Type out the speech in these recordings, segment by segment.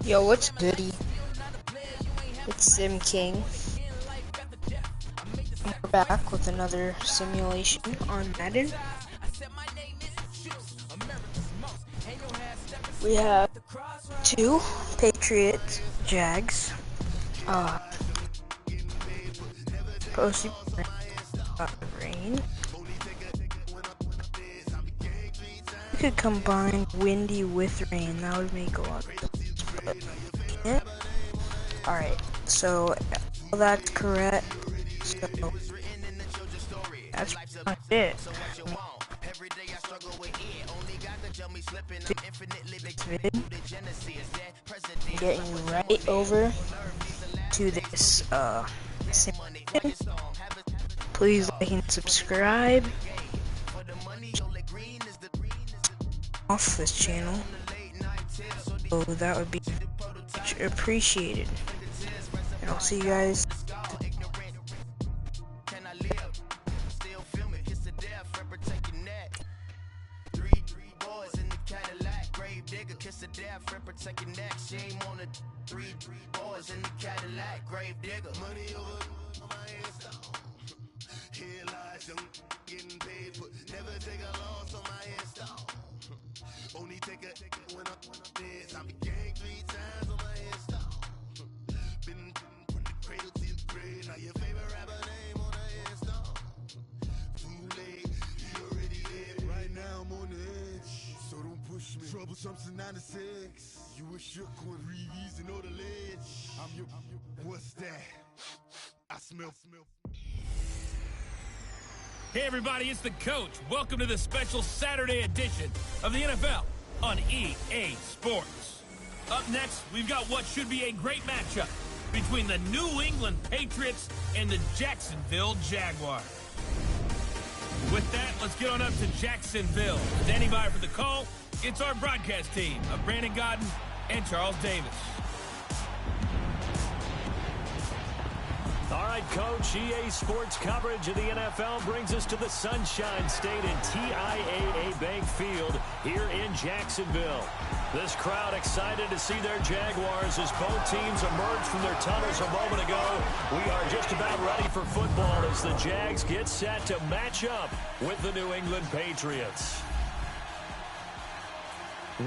Yo, what's goody? It's Sim King. We're back with another simulation on Madden. We have two Patriots Jags. Supposed to be rain. We could combine windy with rain. That would make a lot of sense. But yeah. Alright, so all that's correct. So that's pretty much it. Getting you right over to this simulation. Please like and subscribe off this channel, so that would be much appreciated. And I'll see you guys. Only take a when I'm this. I'm gang 3 times on my install. Been from the cradle to the grave. Now your favorite rapper name on the install. Too late, he already dead. Right now I'm on the edge, so don't push me. Troublesome to 96. You a shook one, Reeves and know the ledge. I'm your, what's that? I smell. Hey everybody, it's the coach. Welcome to the special Saturday edition of the NFL on EA Sports. Up next, we've got what should be a great matchup between the New England Patriots and the Jacksonville Jaguars. With that, let's get on up to Jacksonville. Standing by for the call, it's our broadcast team of Brandon Godden and Charles Davis. All right, Coach, EA Sports coverage of the NFL brings us to the Sunshine State and TIAA Bank Field here in Jacksonville. This crowd excited to see their Jaguars as both teams emerged from their tunnels a moment ago. We are just about ready for football as the Jags get set to match up with the New England Patriots.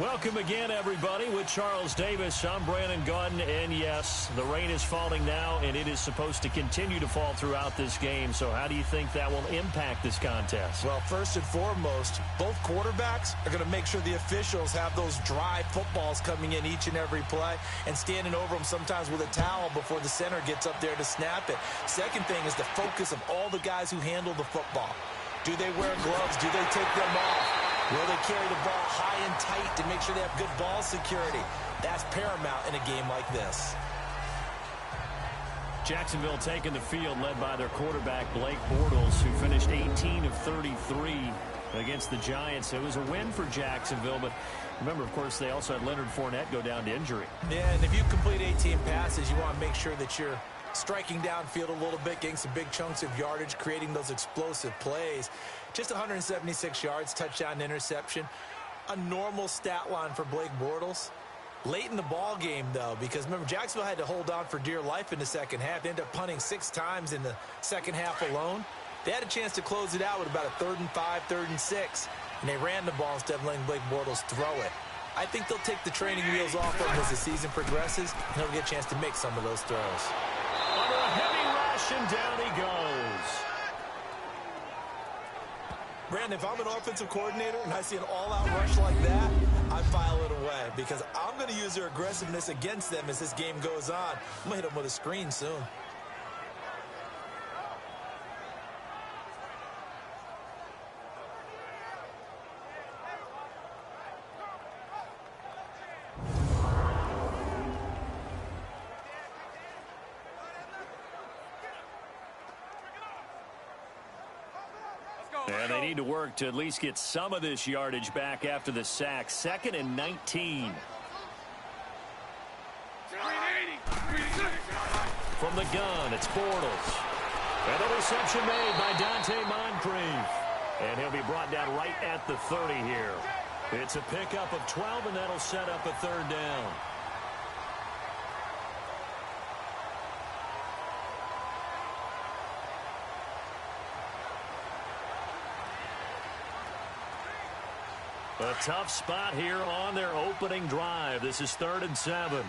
Welcome again, everybody. With Charles Davis, I'm Brandon Godden, and yes, the rain is falling now, and it is supposed to continue to fall throughout this game. So how do you think that will impact this contest? Well, first and foremost, both quarterbacks are going to make sure the officials have those dry footballs coming in each and every play and standing over them sometimes with a towel before the center gets up there to snap it. Second thing is the focus of all the guys who handle the football. Do they wear gloves? Do they take them off? Will they carry the ball high and tight to make sure they have good ball security? That's paramount in a game like this. Jacksonville taking the field, led by their quarterback, Blake Bortles, who finished 18 of 33 against the Giants. It was a win for Jacksonville, but remember, of course, they also had Leonard Fournette go down to injury. Yeah, and if you complete 18 passes, you want to make sure that you're striking downfield a little bit, getting some big chunks of yardage, creating those explosive plays. Just 176 yards, touchdown, interception. A normal stat line for Blake Bortles. Late in the ball game, though, because remember, Jacksonville had to hold on for dear life in the second half. They ended up punting 6 times in the second half alone. They had a chance to close it out with about a 3rd and 5, 3rd and 6, and they ran the ball instead of letting Blake Bortles throw it. I think they'll take the training wheels off of him as the season progresses, and he'll get a chance to make some of those throws. Under a heavy rush, and down he goes. Brandon, if I'm an offensive coordinator and I see an all-out rush like that, I file it away because I'm going to use their aggressiveness against them as this game goes on. I'm going to hit them with a screen soon. And they need to work to at least get some of this yardage back after the sack. 2nd and 19. From the gun, it's Bortles. And the reception made by Dante Moncrief. And he'll be brought down right at the 30 here. It's a pickup of 12, and that'll set up a 3rd down. A tough spot here on their opening drive. This is 3rd and 7.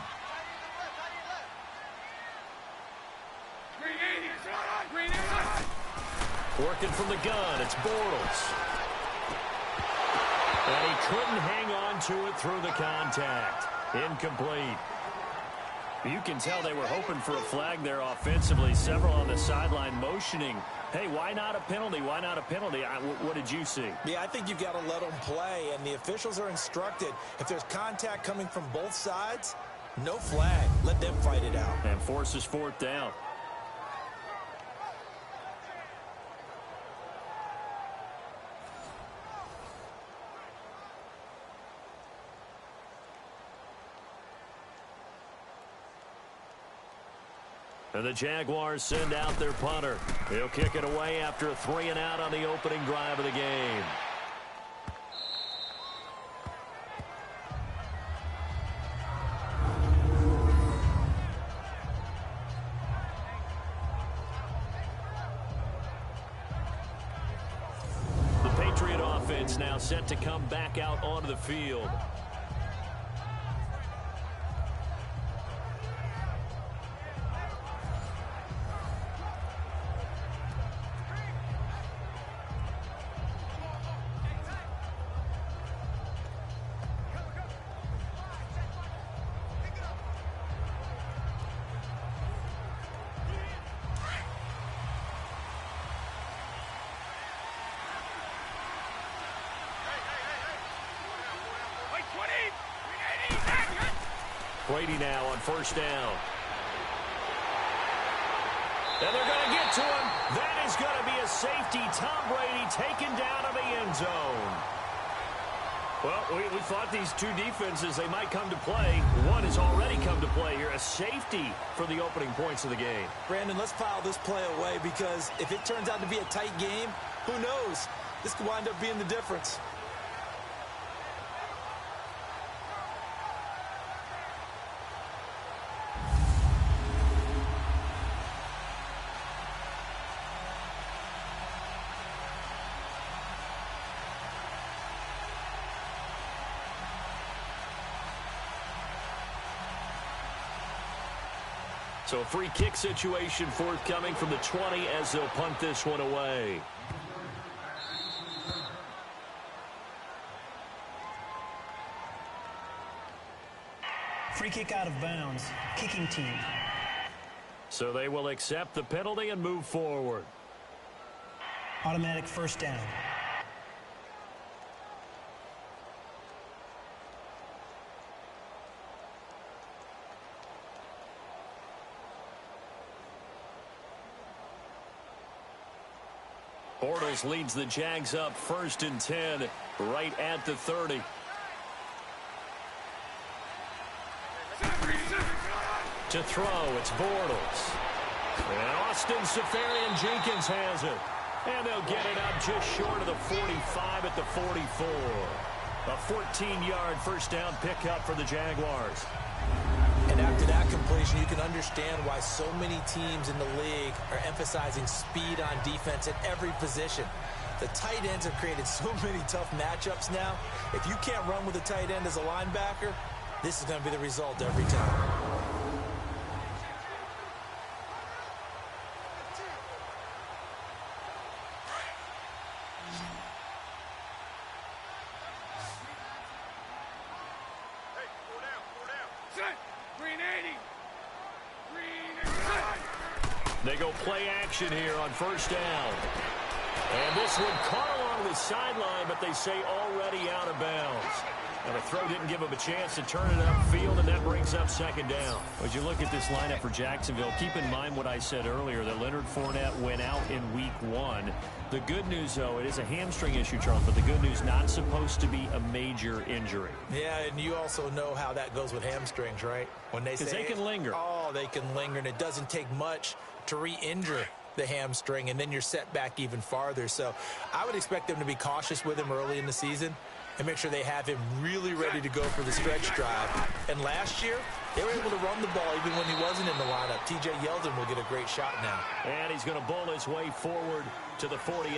Working from the gun, it's Bortles. And he couldn't hang on to it through the contact. Incomplete. You can tell they were hoping for a flag there offensively. Several on the sideline motioning. Hey, why not a penalty? Why not a penalty? What did you see? Yeah, I think you've got to let them play, and the officials are instructed. If there's contact coming from both sides, no flag. Let them fight it out. And forces 4th down. And the Jaguars send out their punter. He'll kick it away after a 3-and-out on the opening drive of the game. The Patriot offense now set to come back out onto the field. Brady now on 1st down. And they're going to get to him. That is going to be a safety. Tom Brady taken down to the end zone. Well, we thought these two defenses, they might come to play. One has already come to play here. A safety for the opening points of the game. Brandon, let's file this play away because if it turns out to be a tight game, who knows? This could wind up being the difference. So a free kick situation forthcoming from the 20 as they'll punt this one away. Free kick out of bounds. Kicking team. So they will accept the penalty and move forward. Automatic 1st down. Bortles leads the Jags up 1st and 10 right at the 30. To throw, it's Bortles. And Austin Seferian-Jenkins has it. And they'll get it up just short of the 45 at the 44. A 14-yard 1st down pickup for the Jaguars. And after that completion, you can understand why so many teams in the league are emphasizing speed on defense at every position. The tight ends have created so many tough matchups now. If you can't run with a tight end as a linebacker, this is going to be the result every time. They go play action here on 1st down. And this one caught along the sideline, but they say already out of bounds. And the throw didn't give him a chance to turn it upfield, and that brings up 2nd down. As you look at this lineup for Jacksonville, keep in mind what I said earlier, that Leonard Fournette went out in Week 1. The good news, though, it is a hamstring issue, Charles, but the good news, not supposed to be a major injury. Yeah, and you also know how that goes with hamstrings, right? When they say, because they can linger. Oh, they can linger, and it doesn't take much to re-injure the hamstring, and then you're set back even farther. So I would expect them to be cautious with him early in the season and make sure they have him really ready to go for the stretch drive. And last year, they were able to run the ball even when he wasn't in the lineup. T.J. Yeldon will get a great shot now. And he's going to bowl his way forward to the 48.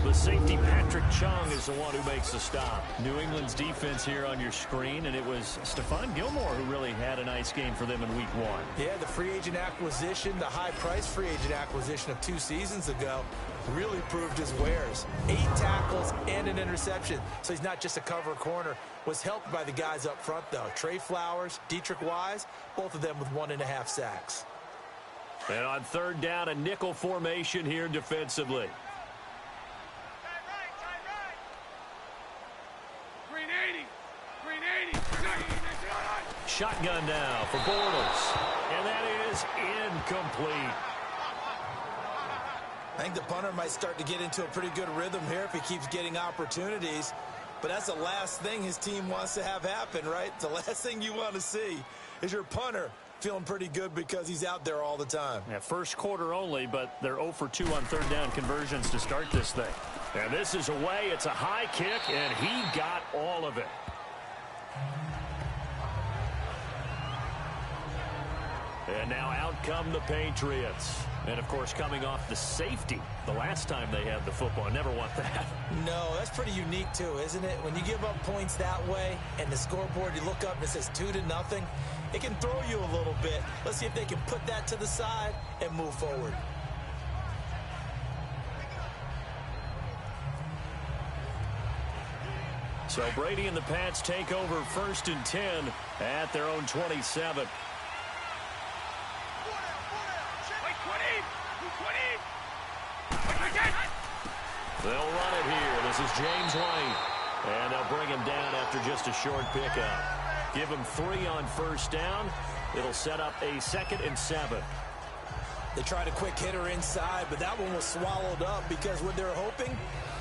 The safety, Patrick Chung, is the one who makes the stop. New England's defense here on your screen, and it was Stephon Gilmore who really had a nice game for them in Week 1. Yeah, the free agent acquisition, the high-priced free agent acquisition of 2 seasons ago, really proved his wares. 8 tackles and an interception, so he's not just a cover corner. Was helped by the guys up front, though. Trey Flowers, Dietrich Wise, both of them with 1.5 sacks. And on 3rd down, a nickel formation here defensively. Shotgun now for Bortles, and that is incomplete. I think the punter might start to get into a pretty good rhythm here if he keeps getting opportunities. But that's the last thing his team wants to have happen, right? The last thing you want to see is your punter feeling pretty good because he's out there all the time. Yeah, first quarter only, but they're 0 for 2 on 3rd down conversions to start this thing. And this is away. It's a high kick, and he got all of it. And now out come the Patriots. And, of course, coming off the safety the last time they had the football. Never want that. No, that's pretty unique, too, isn't it? When you give up points that way and the scoreboard, you look up and it says 2-0, it can throw you a little bit. Let's see if they can put that to the side and move forward. So Brady and the Pats take over 1st and 10 at their own 27. They'll run it here. This is James White. And they'll bring him down after just a short pickup. Give him 3 on 1st down. It'll set up a 2nd and 7. They tried a quick hitter inside, but that one was swallowed up because what they're hoping,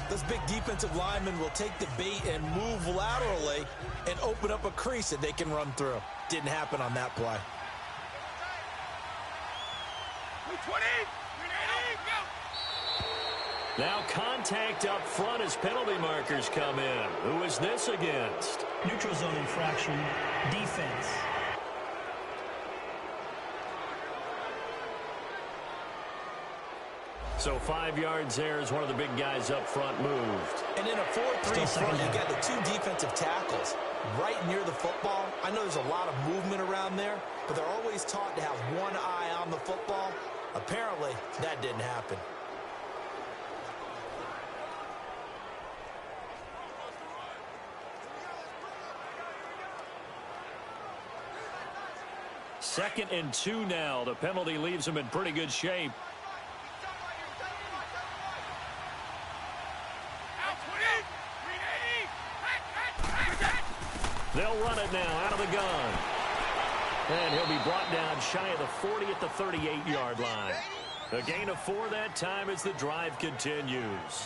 those big defensive linemen will take the bait and move laterally and open up a crease that they can run through. Didn't happen on that play. 20. Now contact up front as penalty markers come in. Who is this against? Neutral zone infraction, defense. So 5 yards there as one of the big guys up front moved. And in a 4-3 front, you got the 2 defensive tackles right near the football. I know there's a lot of movement around there, but they're always taught to have one eye on the football. Apparently, that didn't happen. Second and 2 now. The penalty leaves them in pretty good shape. They'll run it now out of the gun. And he'll be brought down shy of the 40 at the 38-yard line. A gain of 4 that time as the drive continues.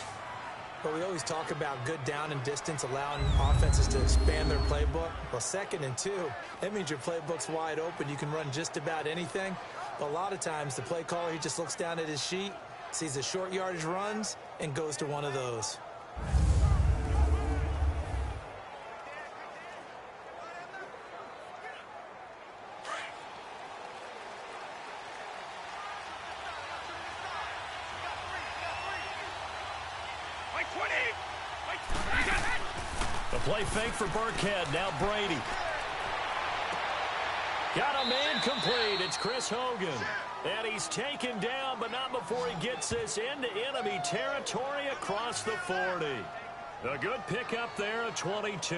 But we always talk about good down and distance, allowing offenses to expand their playbook. Well, 2nd and 2, that means your playbook's wide open. You can run just about anything. But a lot of times, the play caller, he just looks down at his sheet, sees the short yardage runs, and goes to one of those. A play fake for Burkhead. Now Brady. Got a man complete. It's Chris Hogan. And he's taken down, but not before he gets this into enemy territory across the 40. A good pickup there at 22.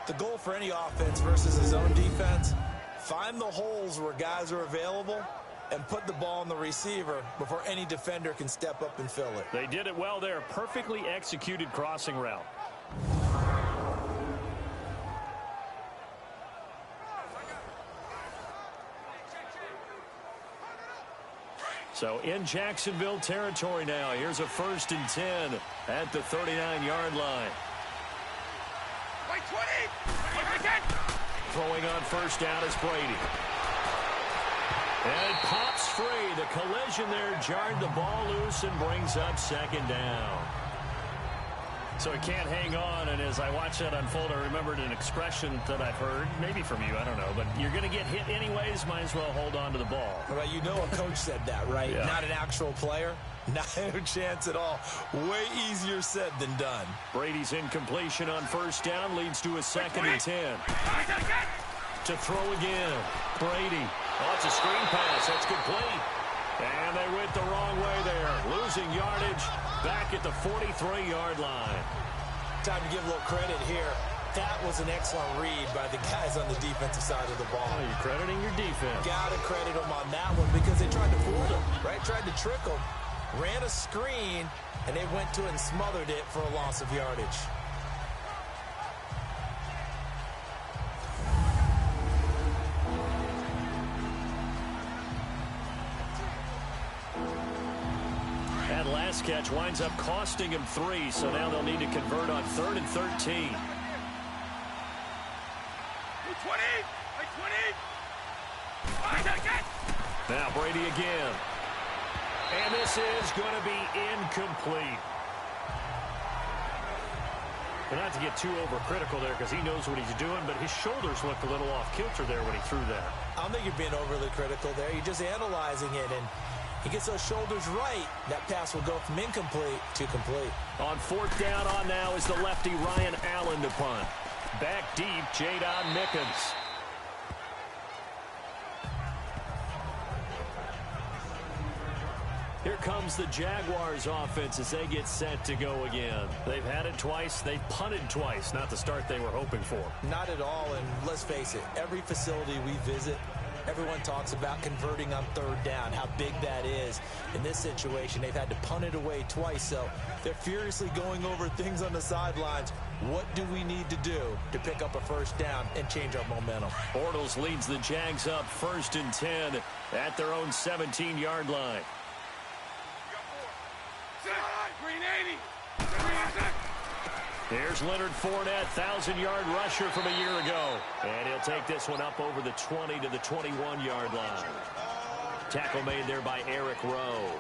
The goal for any offense versus his own defense, find the holes where guys are available and put the ball on the receiver before any defender can step up and fill it. They did it well there. Perfectly executed crossing route. So in Jacksonville territory now. Here's a 1st and 10 at the 39-yard line. Throwing on 1st down is Brady. And it pops free. The collision there jarred the ball loose and brings up 2nd down. So he can't hang on, and as I watched that unfold, I remembered an expression that I've heard, maybe from you, I don't know, but you're going to get hit anyways, might as well hold on to the ball. Well, you know a coach said that, right? Yeah. Not an actual player. Not a chance at all. Way easier said than done. Brady's incompletion on first down leads to a 2nd and 10. To throw again. Brady. Oh, it's a screen pass. That's complete. And they went the wrong way there. Losing yardage back at the 43-yard line. Time to give a little credit here. That was an excellent read by the guys on the defensive side of the ball. Oh, you're crediting your defense. Gotta credit them on that one because they tried to fool them, right? Tried to trick them. Ran a screen, and they went to it and smothered it for a loss of yardage. That last catch winds up costing him 3, so now they'll need to convert on 3rd and 13. 20! 20! Now Brady again. And this is going to be incomplete. And not to get too overcritical there because he knows what he's doing, but his shoulders looked a little off kilter there when he threw that. I don't think you're being overly critical there. You're just analyzing it, and he gets those shoulders right. That pass will go from incomplete to complete. On 4th down on now is the lefty Ryan Allen to punt. Back deep, Jadon Mickens. Here comes the Jaguars offense as they get set to go again. They've had it twice. They've punted twice. Not the start they were hoping for. Not at all, and let's face it, every facility we visit, everyone talks about converting on 3rd down, how big that is. In this situation, they've had to punt it away twice, so they're furiously going over things on the sidelines. What do we need to do to pick up a 1st down and change our momentum? Bortles leads the Jags up 1st and 10 at their own 17-yard line. Here's Leonard Fournette, 1,000-yard rusher from a year ago. And he'll take this one up over the 20 to the 21-yard line. Tackle made there by Eric Rowe.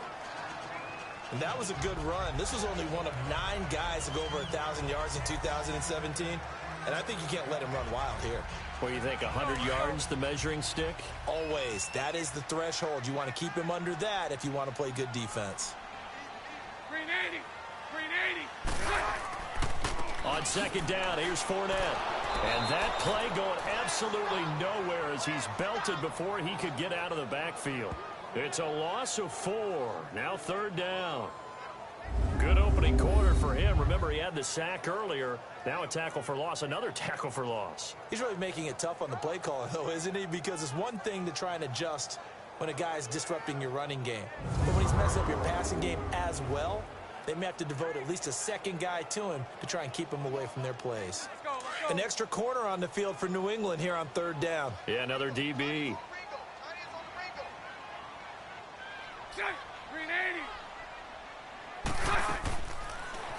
And that was a good run. This was only one of 9 guys to go over 1,000 yards in 2017. And I think you can't let him run wild here. What do you think, 100 yards, the measuring stick? Always. That is the threshold. You want to keep him under that if you want to play good defense. 380! 380! On 2nd down, here's Fournette. And that play going absolutely nowhere as he's belted before he could get out of the backfield. It's a loss of 4. Now 3rd down. Good opening quarter for him. Remember, he had the sack earlier. Now a tackle for loss, another tackle for loss. He's really making it tough on the play call, though, isn't he? Because it's one thing to try and adjust when a guy's disrupting your running game. But when he's messing up your passing game as well, they may have to devote at least a 2nd guy to him to try and keep him away from their plays. Let's go. An extra corner on the field for New England here on 3rd down. Yeah, another DB. 380!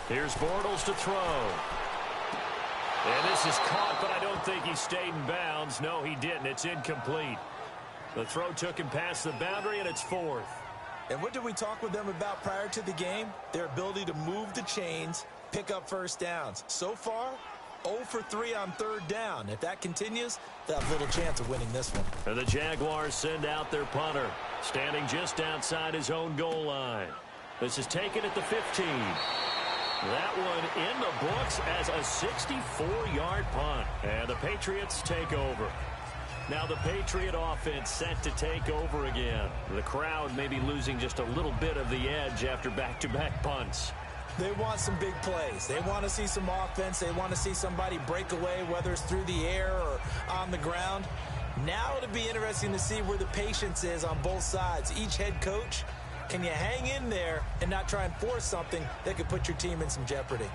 Here's Bortles to throw. And this is caught, but I don't think he stayed in bounds. No, he didn't. It's incomplete. The throw took him past the boundary, and it's 4th. And what did we talk with them about prior to the game? Their ability to move the chains, pick up 1st downs. So far, 0 for 3 on 3rd down. If that continues, they'll have little chance of winning this one. And the Jaguars send out their punter, standing just outside his own goal line. This is taken at the 15. That one in the books as a 64-yard punt. And the Patriots take over. Now the Patriot offense set to take over again. The crowd may be losing just a little bit of the edge after back-to-back punts. They want some big plays. They want to see some offense. They want to see somebody break away, whether it's through the air or on the ground. Now it'll be interesting to see where the patience is on both sides. Each head coach, can you hang in there and not try and force something that could put your team in some jeopardy?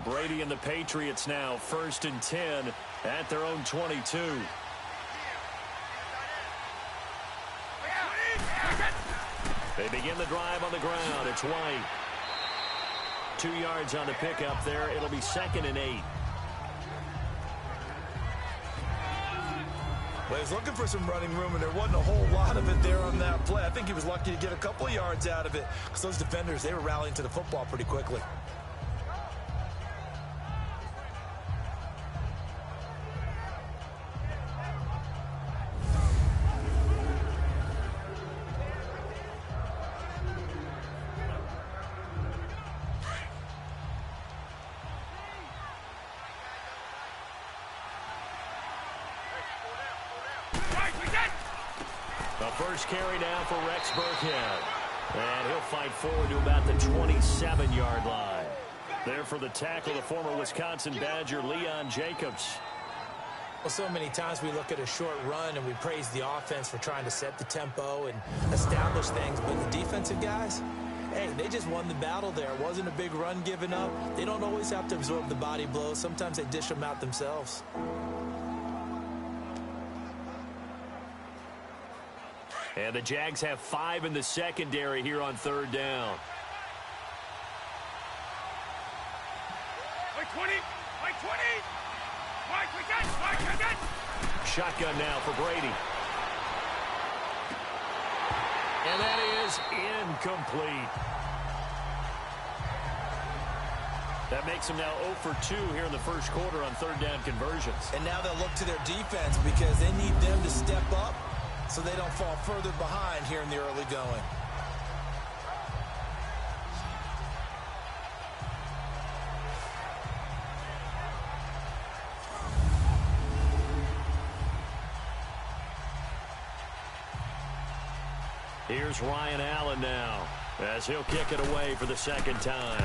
Brady and the Patriots now 1st and 10 at their own 22. They begin the drive on the ground. It's White. 2 yards on the pickup there. It'll be 2nd and 8. Well, he's looking for some running room, and there wasn't a whole lot of it there on that play. I think he was lucky to get a couple of yards out of it because those defenders, they were rallying to the football pretty quickly. First carry now for Rex Burkhead. And he'll fight forward to about the 27-yard line. There for the tackle, the former Wisconsin Badger, Leon Jacobs. Well, so many times we look at a short run and we praise the offense for trying to set the tempo and establish things. But the defensive guys, hey, they just won the battle there. It wasn't a big run given up. They don't always have to absorb the body blows. Sometimes they dish them out themselves. And the Jags have 5 in the secondary here on third down. By 20! By 20! Shotgun now for Brady. And that is incomplete. That makes them now 0 for 2 here in the first quarter on third down conversions. And now they'll look to their defense because they need them to step up so they don't fall further behind here in the early going. Here's Ryan Allen now as he'll kick it away for the second time.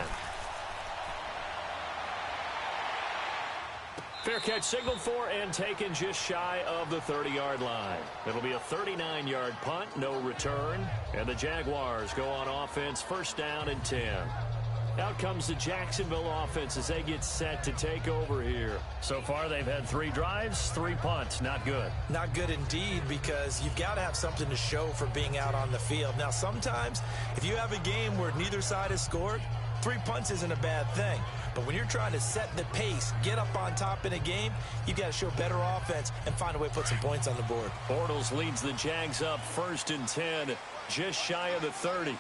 Fair catch signaled for and taken just shy of the 30-yard line. It'll be a 39-yard punt, no return. And the Jaguars go on offense, first down and 10. Out comes the Jacksonville offense as they get set to take over here. So far, they've had 3 drives, 3 punts. Not good. Not good indeed, because you've got to have something to show for being out on the field. Now, sometimes, if you have a game where neither side has scored, 3 punts isn't a bad thing. But when you're trying to set the pace, get up on top in a game, you've got to show better offense and find a way to put some points on the board. Bortles leads the Jags up first and 10, just shy of the 30.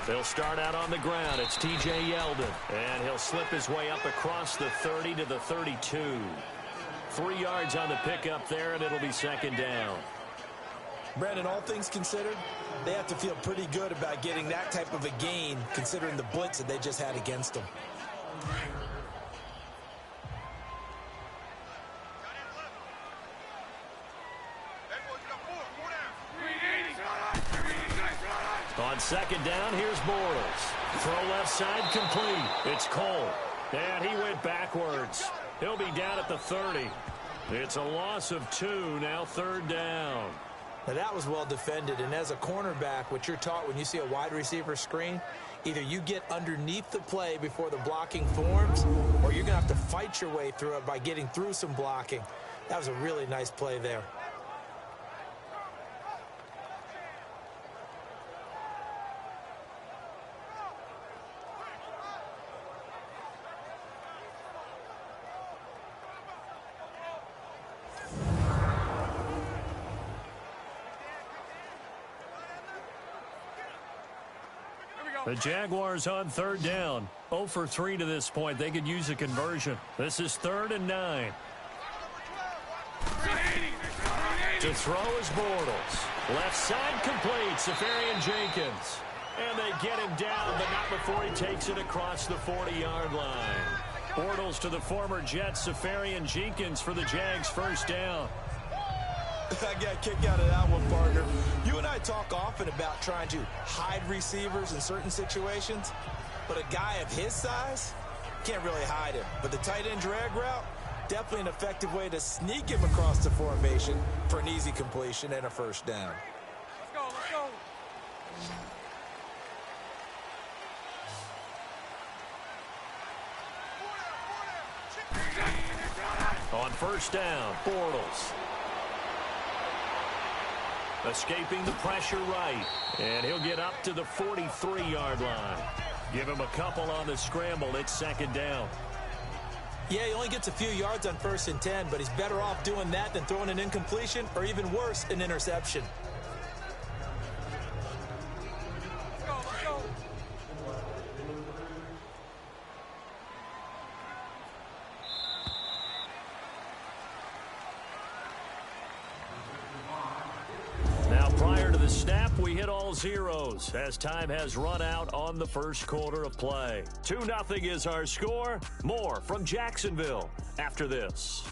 They'll start out on the ground. It's T.J. Yeldon, and he'll slip his way up across the 30 to the 32. 3 yards on the pickup there, and it'll be second down. Brandon, all things considered, they have to feel pretty good about getting that type of a gain, considering the blitz that they just had against them. On second down, here's Bortles. Throw left side complete. It's Cole. And he went backwards. He'll be down at the 30. It's a loss of 2, now third down. Now that was well defended, and as a cornerback, what you're taught when you see a wide receiver screen, either you get underneath the play before the blocking forms, or you're going to have to fight your way through it by getting through some blocking. That was a really nice play there. The Jaguars on third down. 0 for 3 to this point. They could use a conversion. This is 3rd and 9. To throw is Bortles. Left side complete. Safarian Jenkins. And they get him down, but not before he takes it across the 40-yard line. Bortles to the former Jet, Safarian Jenkins for the Jags' first down. I got a kick out of that one, partner. You and I talk often about trying to hide receivers in certain situations, but a guy of his size can't really hide him. But the tight end drag route, definitely an effective way to sneak him across the formation for an easy completion and a first down. Let's go. On first down, Bortles. Escaping the pressure right. And he'll get up to the 43-yard line. Give him a couple on the scramble. It's second down. Yeah, he only gets a few yards on 1st and 10, but he's better off doing that than throwing an incompletion or even worse, an interception. Let's go. Now, prior to the snap, we hit all zeros as time has run out on the first quarter of play. 2-0 is our score. More from Jacksonville after this.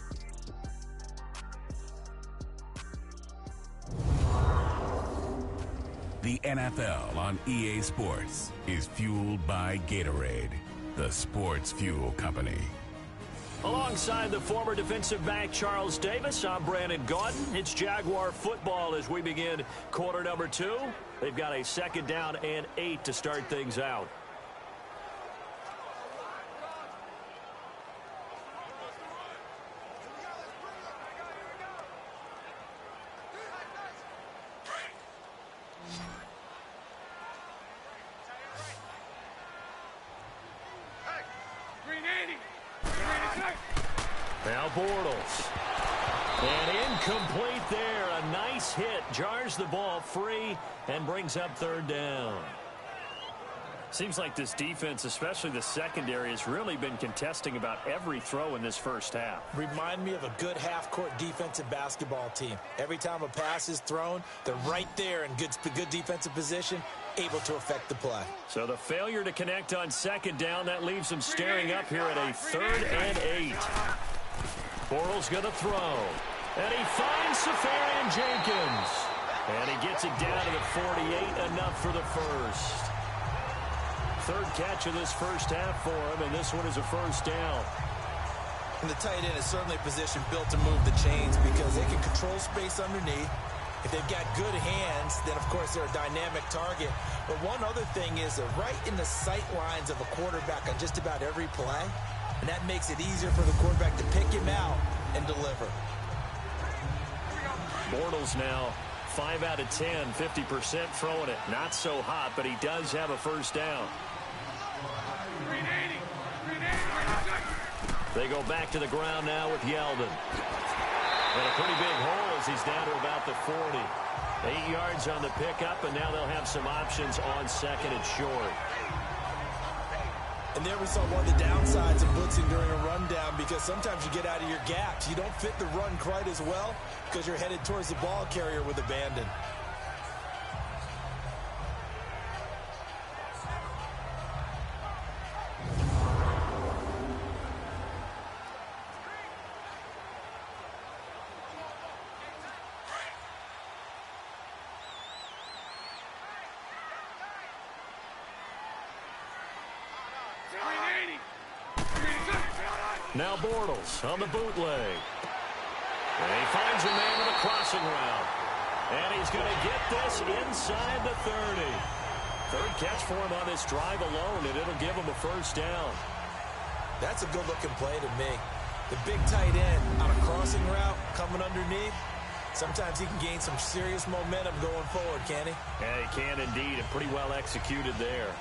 The NFL on EA Sports is fueled by Gatorade, the sports fuel company. Alongside the former defensive back Charles Davis, I'm Brandon Gaudin. It's Jaguar football as we begin quarter number 2. They've got a 2nd down and 8 to start things out. Now Bortles. And incomplete there. A nice hit. Jars the ball free and brings up 3rd down. Seems like this defense, especially the secondary, has really been contesting about every throw in this first half. Remind me of a good half-court defensive basketball team. Every time a pass is thrown, they're right there in good defensive position, able to affect the play. So the failure to connect on 2nd down, that leaves them staring up here at a 3rd and 8. Bortles going to throw. And he finds Safarian Jenkins. And he gets it down to the 48, enough for the first. 3rd catch of this first half for him, and this one is a 1st down. And the tight end is certainly a position built to move the chains because they can control space underneath. If they've got good hands, then, of course, they're a dynamic target. But one other thing is they're right in the sight lines of a quarterback on just about every play, and that makes it easier for the quarterback to pick him out and deliver. Bortles now 5 out of 10, 50% throwing it. Not so hot, but he does have a 1st down. They go back to the ground now with Yeldon. And a pretty big hole as he's down to about the 40. 8 yards on the pickup, and now they'll have some options on 2nd and short. And there we saw one of the downsides of blitzing during a rundown because sometimes you get out of your gaps. You don't fit the run quite as well because you're headed towards the ball carrier with abandon. Now Bortles on the bootleg. And he finds a man with a crossing route. And he's going to get this inside the 30. 3rd catch for him on this drive alone, and it'll give him a 1st down. That's a good-looking play to me. The big tight end on a crossing route coming underneath. Sometimes he can gain some serious momentum going forward, can he? Yeah, he can indeed, and pretty well executed there.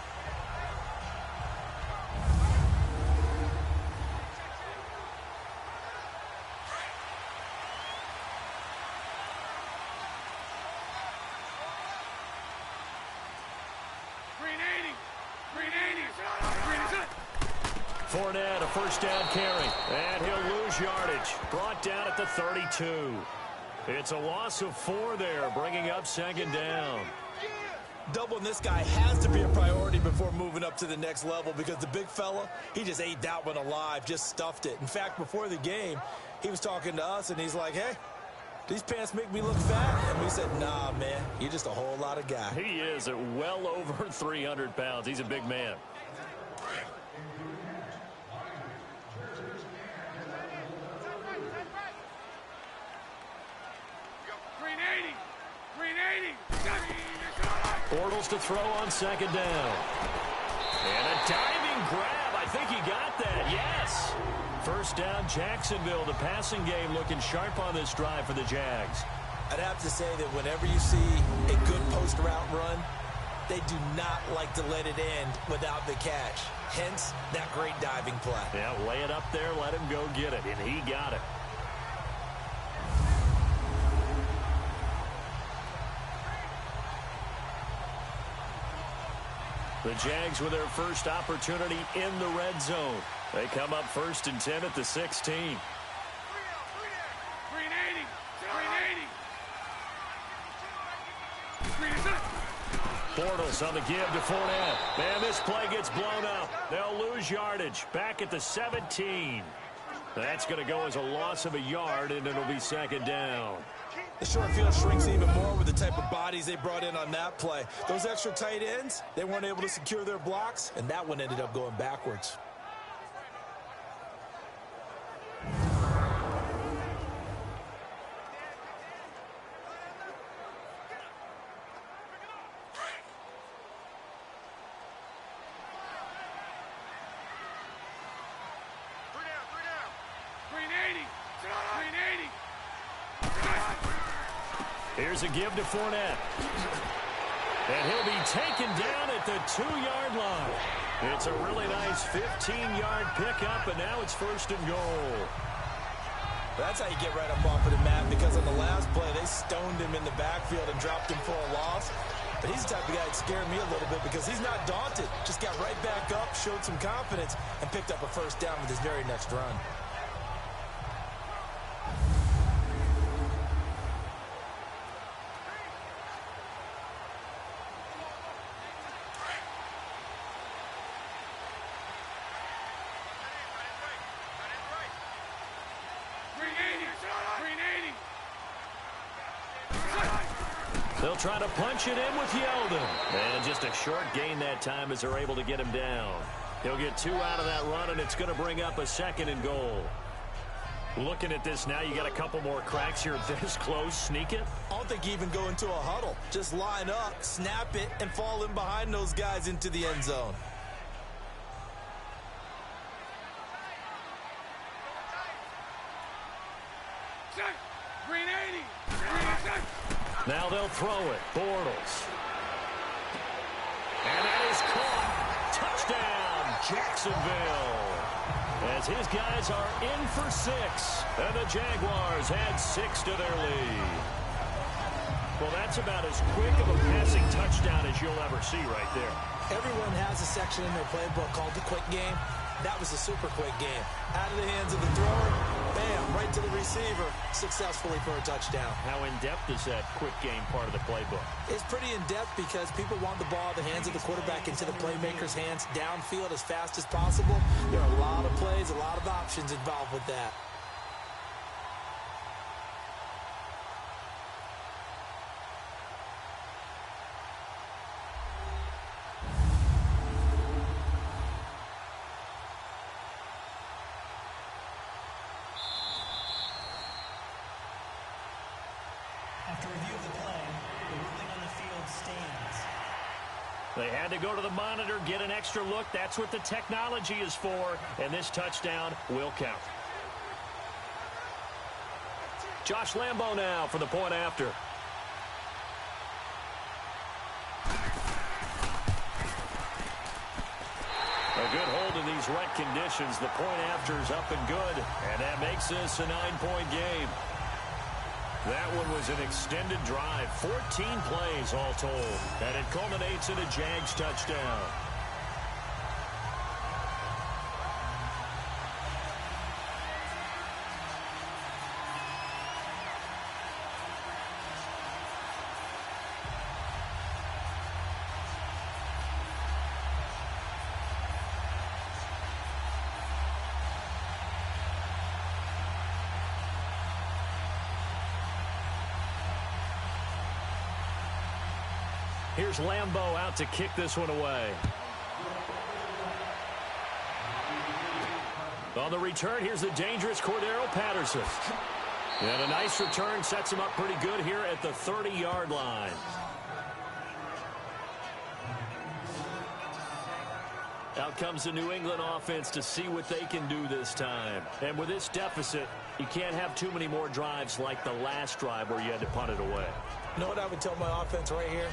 Fournette, a 1st down carry, and he'll lose yardage. Brought down at the 32. It's a loss of 4 there, bringing up 2nd down. Doubling this guy has to be a priority before moving up to the next level because the big fella, he just ate that one alive, just stuffed it. In fact, before the game, he was talking to us, and he's like, hey, these pants make me look fat. And we said, nah, man, you're just a whole lot of guy. He is at well over 300 pounds. He's a big man. Bortles to throw on 2nd down. And a diving grab. I think he got that. Yes. 1st down, Jacksonville. The passing game looking sharp on this drive for the Jags. I'd have to say that whenever you see a good post route run, they do not like to let it end without the catch. Hence, that great diving play. Yeah, lay it up there, let him go get it. And he got it. The Jags with their first opportunity in the red zone. They come up 1st and 10 at the 16. Bortles on the give to Fournette. And this play gets blown up. They'll lose yardage. Back at the 17. That's going to go as a loss of a yard, and it'll be second down. The short field shrinks even more with the type of bodies they brought in on that play. Those extra tight ends, they weren't able to secure their blocks, and that one ended up going backwards. Here's a give to Fournette. And he'll be taken down at the 2-yard line. It's a really nice 15-yard pickup, and now it's first and goal. That's how you get right up off of the mat, because on the last play, they stoned him in the backfield and dropped him for a loss. But he's the type of guy that scared me a little bit because he's not daunted. Just got right back up, showed some confidence, and picked up a first down with his very next run. They'll try to punch it in with Yeldon. And just a short gain that time as they're able to get him down. He'll get 2 out of that run, and it's going to bring up a second and goal. Looking at this now, you got a couple more cracks here this close. Sneak it. I don't think you even go into a huddle. Just line up, snap it, and fall in behind those guys into the end zone. Green 80. Now they'll throw it. Bortles. And that is caught. Touchdown, Jacksonville. As his guys are in for 6. And the Jaguars add 6 to their lead. Well, that's about as quick of a passing touchdown as you'll ever see right there. Everyone has a section in their playbook called the quick game. That was a super quick game. Out of the hands of the thrower, bam, right to the receiver, successfully for a touchdown. How in-depth is that quick game part of the playbook? It's pretty in-depth because people want the ball in the hands of the quarterback into the playmaker's hands downfield as fast as possible. There are a lot of plays, a lot of options involved with that. After review of the play, the ruling on the field stands. They had to go to the monitor, get an extra look. That's what the technology is for, and this touchdown will count. Josh Lambo now for the point after. A good hold in these wet conditions. The point after is up and good, and that makes this a 9-point game. That one was an extended drive, 14 plays all told, and it culminates in a Jags touchdown. Here's Lambo out to kick this one away. On the return, here's the dangerous Cordero Patterson. And a nice return sets him up pretty good here at the 30-yard line. Out comes the New England offense to see what they can do this time. And with this deficit, you can't have too many more drives like the last drive where you had to punt it away. You know what I would tell my offense right here?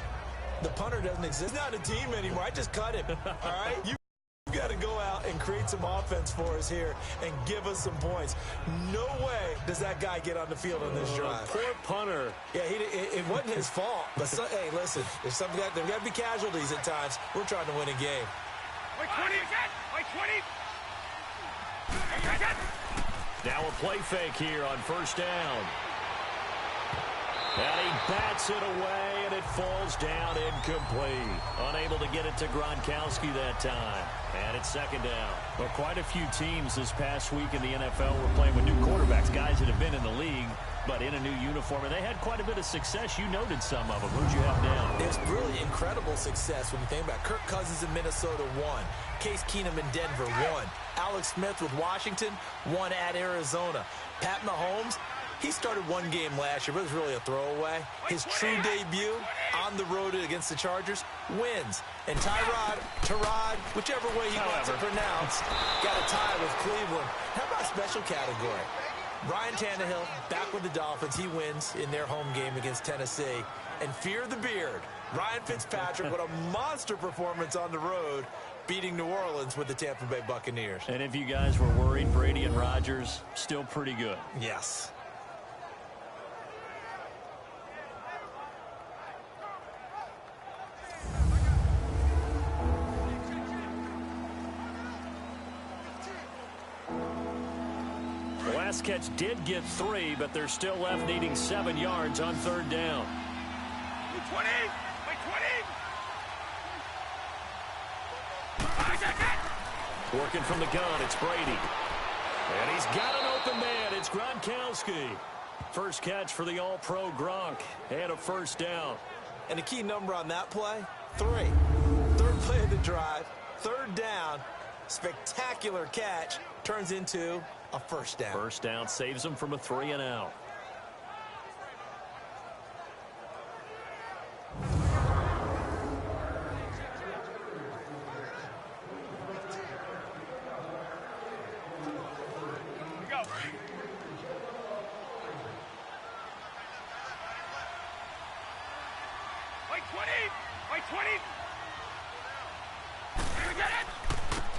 The punter doesn't exist. It's not a team anymore. I just cut him. All right? You got to go out and create some offense for us here and give us some points. No way does that guy get on the field on this drive. Poor punter. Yeah, it wasn't his fault. But hey, listen, there's got to be casualties at times. We're trying to win a game. Like 20. Like 20. Now a play fake here on first down. And he bats it away, and it falls down incomplete. Unable to get it to Gronkowski that time. And it's second down. Well, quite a few teams this past week in the NFL were playing with new quarterbacks, guys that have been in the league, but in a new uniform. And they had quite a bit of success. You noted some of them. Who'd you have down? There's really incredible success when you think about it. Kirk Cousins in Minnesota, 1. Case Keenum in Denver, 1. Alex Smith with Washington, 1 at Arizona. Pat Mahomes, he started one game last year, but it was really a throwaway. His true debut on the road against the Chargers wins. And Tyrod, whichever way he wants it pronounced, got a tie with Cleveland. How about special category? Ryan Tannehill back with the Dolphins. He wins in their home game against Tennessee. And fear the beard. Ryan Fitzpatrick with a monster performance on the road, beating New Orleans with the Tampa Bay Buccaneers. And if you guys were worried, Brady and Rodgers, still pretty good. Yes. The last catch did get 3, but they're still left needing 7 yards on third down. 20! 20! Working from the gun, it's Brady. And he's got an open man. It's Gronkowski. First catch for the All-Pro Gronk. And a first down. And a key number on that play, 3. Third play of the drive, third down, spectacular catch, turns into a first down. First down saves him from a 3-and-out.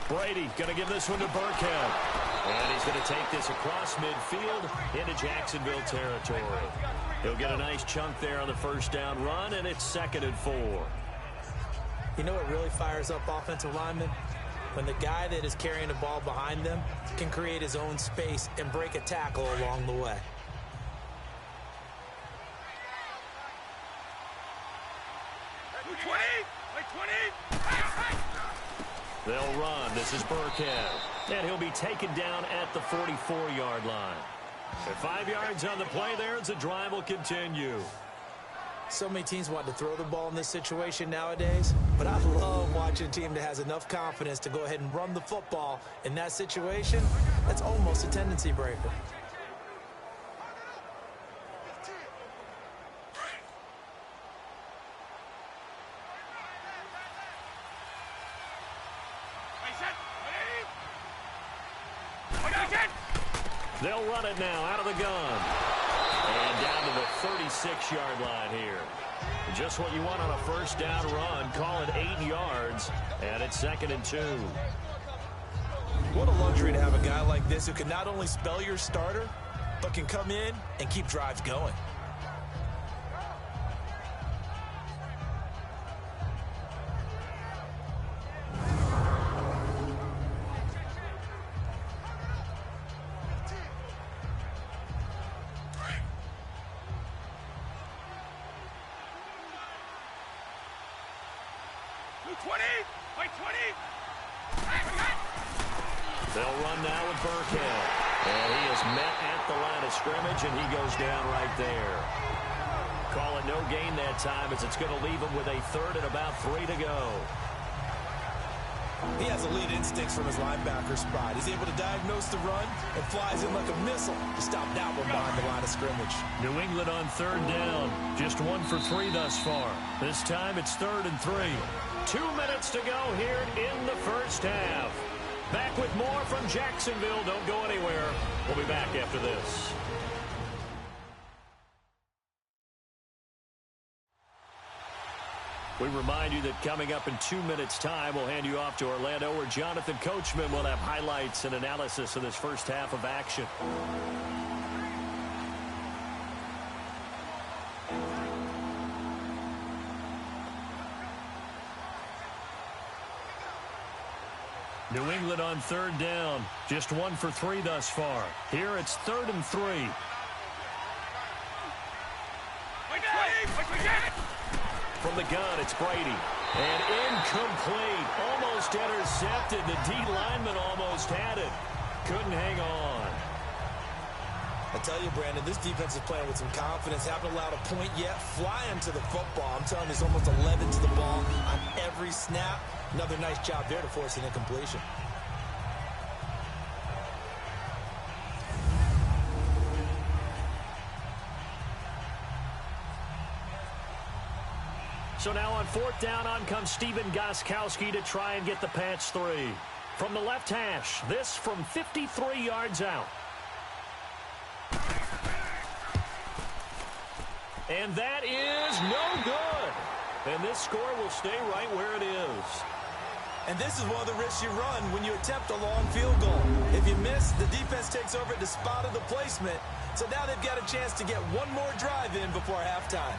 Brady going to give this one to Burkhead. And he's going to take this across midfield into Jacksonville territory. He'll get a nice chunk there on the first down run, and it's 2nd and 4. You know what really fires up offensive linemen? When the guy that is carrying the ball behind them can create his own space and break a tackle along the way. They'll run. This is Burkhead. And he'll be taken down at the 44-yard line. At 5 yards on the play there, the drive will continue. So many teams want to throw the ball in this situation nowadays, but I love watching a team that has enough confidence to go ahead and run the football in that situation. That's almost a tendency breaker. They'll run it now out of the gun. And down to the 36-yard line here. Just what you want on a first down run. Call it 8 yards. And it's 2nd and 2. What a luxury to have a guy like this who can not only spell your starter, but can come in and keep drives going. They'll run now with Burkhead. And he is met at the line of scrimmage, and he goes down right there. Call it no gain that time, as it's going to leave him with a 3rd and about 3 to go. He has elite instincts from his linebacker spot. He's able to diagnose the run and flies in like a missile to stop that one behind the line of scrimmage. New England on 3rd down. Just 1 for 3 thus far. This time it's 3rd and 3. 2 minutes to go here in the first half. Back with more from Jacksonville. Don't go anywhere. We'll be back after this. We remind you that coming up in 2 minutes' time, we'll hand you off to Orlando, where Jonathan Coachman will have highlights and analysis of this first half of action. New England on 3rd down. Just 1 for 3 thus far. Here it's 3rd and 3. From the gun, it's Brady. And incomplete. Almost intercepted. The D lineman almost had it. Couldn't hang on. I tell you, Brandon, this defense is playing with some confidence. Haven't allowed a point yet. Flying to the football. I'm telling you, there's almost 11 to the ball on every snap. Another nice job there to force an incompletion. So now on 4th down, on comes Steven Gostkowski to try and get the Pats 3. From the left hash, this from 53 yards out. And that is no good. And this score will stay right where it is. And this is one of the risks you run when you attempt a long field goal. If you miss, the defense takes over at the spot of the placement. So now they've got a chance to get one more drive in before halftime.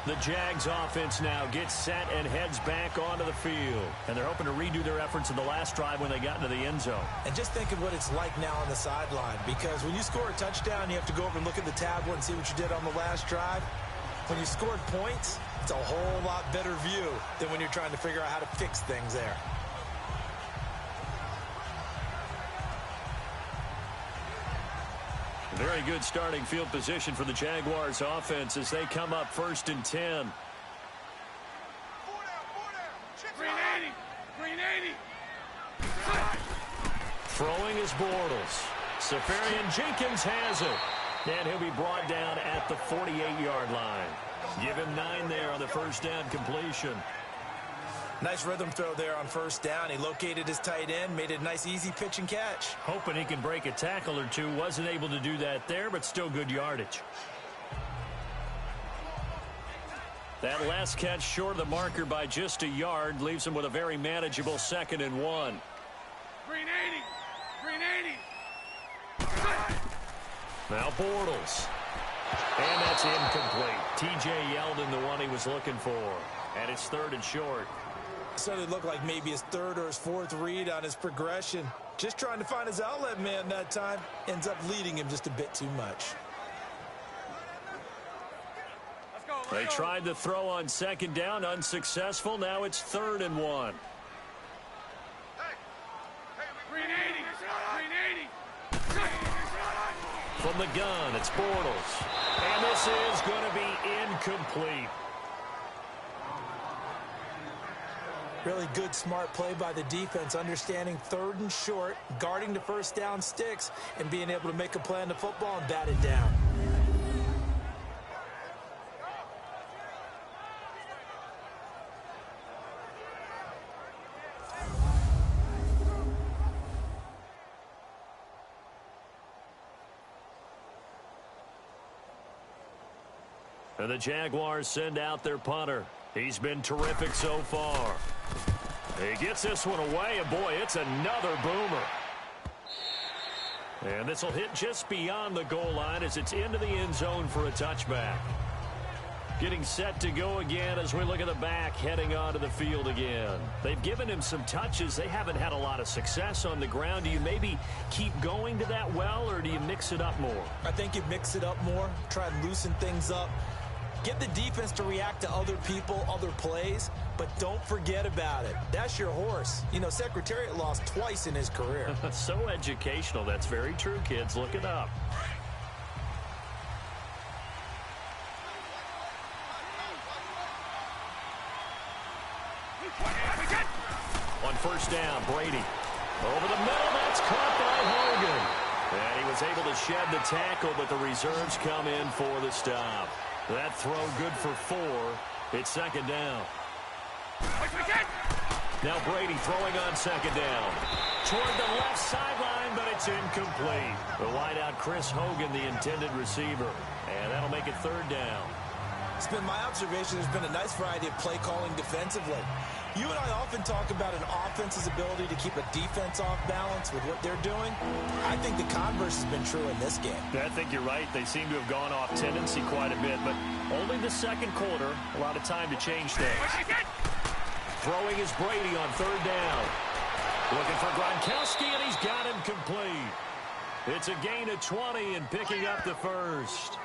The Jags offense now gets set and heads back onto the field. And they're hoping to redo their efforts in the last drive when they got into the end zone. And just think of what it's like now on the sideline. Because when you score a touchdown, you have to go over and look at the tablet and see what you did on the last drive. When you scored points, it's a whole lot better view than when you're trying to figure out how to fix things there. Very good starting field position for the Jaguars offense as they come up 1st and 10. Throwing is Bortles. Safarian Jenkins has it. And he'll be brought down at the 48-yard line. Give him 9 there on the 1st down completion. Nice rhythm throw there on 1st down. He located his tight end, made it a nice easy pitch and catch. Hoping he can break a tackle or two. Wasn't able to do that there, but still good yardage. That last catch short of the marker by just a yard leaves him with a very manageable 2nd and 1. Green 80. Green 80. Now Bortles. And that's incomplete. T.J. Yeldon, the one he was looking for. And it's 3rd and short. Started to look like maybe his 3rd or his 4th read on his progression. Just trying to find his outlet man that time. Ends up leading him just a bit too much. They tried to throw on 2nd down, unsuccessful. Now it's 3rd and 1. Green 80. Green 80. From the gun, it's Bortles. And this is going to be incomplete. Really good, smart play by the defense, understanding 3rd and short, guarding the 1st down sticks, and being able to make a play on the football and bat it down. And the Jaguars send out their punter. He's been terrific so far. He gets this one away, and boy, it's another boomer. And this will hit just beyond the goal line as it's into the end zone for a touchback. Getting set to go again as we look at the back, heading onto the field again. They've given him some touches. They haven't had a lot of success on the ground. Do you maybe keep going to that well, or do you mix it up more? I think you mix it up more, try and loosen things up. Get the defense to react to other people, other plays, but don't forget about it. That's your horse. You know, Secretariat lost twice in his career. So educational. That's very true, kids. Look it up. On 1st down, Brady. Over the middle, that's caught by Hogan. And he was able to shed the tackle, but the reserves come in for the stop. That throw good for 4. It's 2nd down. Now Brady throwing on 2nd down. Toward the left sideline, but it's incomplete. The wideout Chris Hogan, the intended receiver. And that'll make it 3rd down. It's been my observation there's been a nice variety of play calling defensively. You and I often talk about an offense's ability to keep a defense off balance with what they're doing. I think the converse has been true in this game. I think you're right. They seem to have gone off tendency quite a bit, but only the 2nd quarter, a lot of time to change things. Throwing is Brady on 3rd down. Looking for Gronkowski, and he's got him complete. It's a gain of 20 and picking up the first.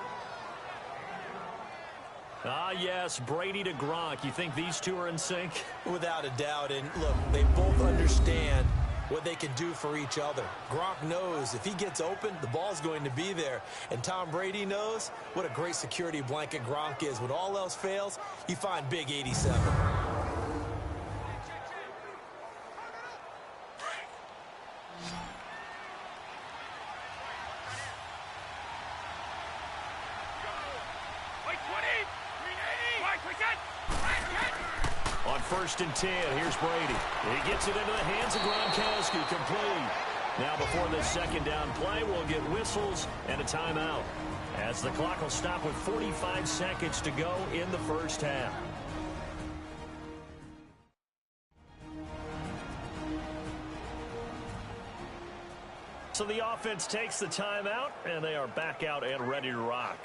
Ah, yes, Brady to Gronk. You think these two are in sync? Without a doubt. And look, they both understand what they can do for each other. Gronk knows if he gets open, the ball's going to be there. And Tom Brady knows what a great security blanket Gronk is. When all else fails, you find Big 87. On 1st and 10, here's Brady. He gets it into the hands of Gronkowski, complete. Now before this second down play, we'll get whistles and a timeout, as the clock will stop with 45 seconds to go in the first half. So the offense takes the timeout, and they are back out and ready to rock.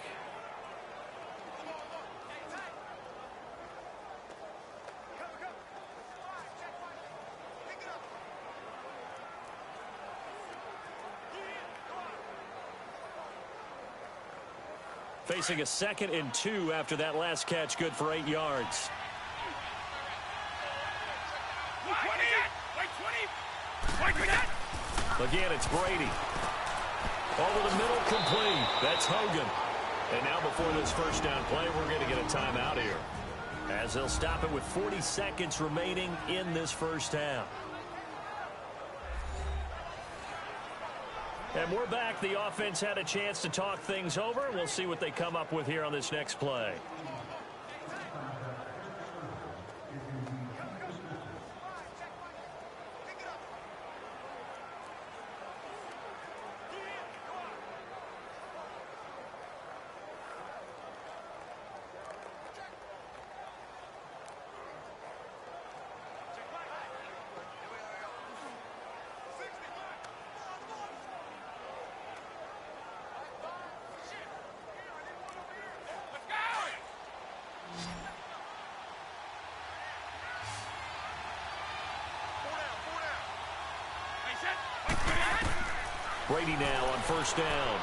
Facing a 2nd and 2 after that last catch, good for 8 yards. Again, it's Brady. Over the middle, complete. That's Hogan. And now before this first down play, we're going to get a timeout here, as they'll stop it with 40 seconds remaining in this first half. And we're back. The offense had a chance to talk things over. We'll see what they come up with here on this next play. Brady now on 1st down.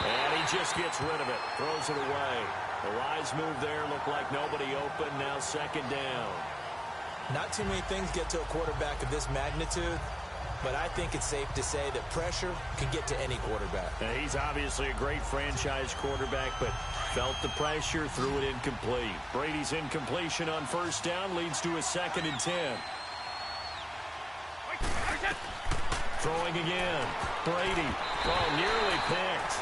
And he just gets rid of it. Throws it away. The wise move there. Looked like nobody open. Now 2nd down. Not too many things get to a quarterback of this magnitude, but I think it's safe to say that pressure can get to any quarterback. Now, he's obviously a great franchise quarterback, but felt the pressure, threw it incomplete. Brady's incompletion on 1st down leads to a 2nd and 10. Throwing again. Brady. Oh, nearly picked.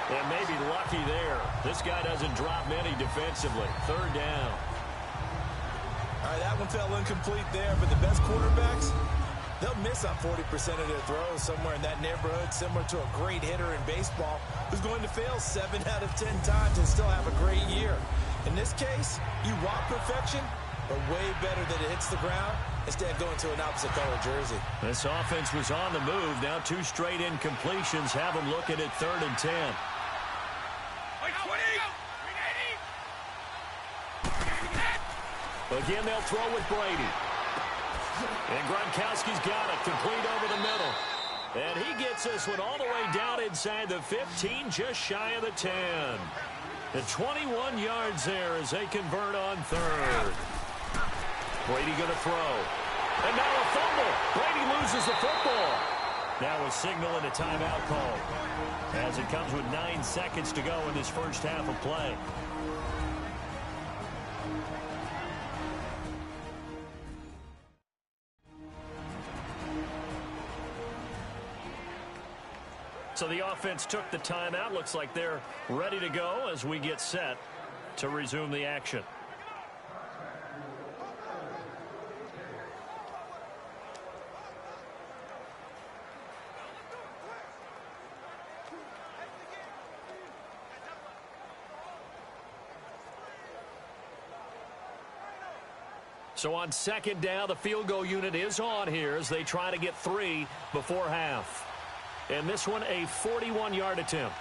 And maybe lucky there. This guy doesn't drop many defensively. 3rd down. All right, that one fell incomplete there, but the best quarterbacks, they'll miss on 40% of their throws, somewhere in that neighborhood, similar to a great hitter in baseball who's going to fail 7 out of 10 times and still have a great year. In this case, you want perfection, but way better that it hits the ground instead of going to an opposite color jersey. This offense was on the move. Now 2 straight incompletions have them looking at 3rd and 10. Again, they'll throw with Brady. And Gronkowski's got it, complete over the middle. And he gets this one all the way down inside the 15, just shy of the 10. The 21 yards there as they convert on 3rd. Brady going to throw. And now a fumble. Brady loses the football. Now a signal and a timeout call, as it comes with 9 seconds to go in this first half of play. So the offense took the timeout. Looks like they're ready to go as we get set to resume the action. So on 2nd down, the field goal unit is on here as they try to get 3 before half. And this one, a 41-yard attempt.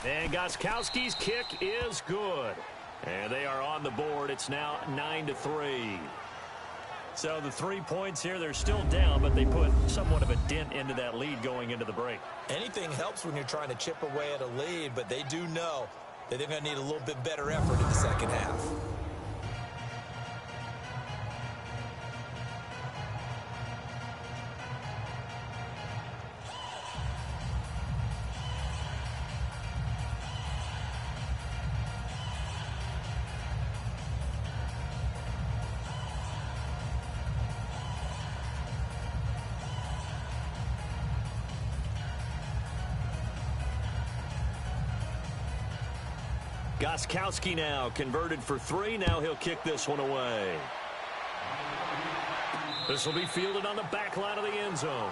And Gostkowski's kick is good. And they are on the board. It's now 9-3. So the 3 points here, they're still down, but they put somewhat of a dent into that lead going into the break. Anything helps when you're trying to chip away at a lead, but they do know that they're going to need a little bit better effort in the second half. Gostkowski now converted for 3. Now he'll kick this one away. This will be fielded on the back line of the end zone.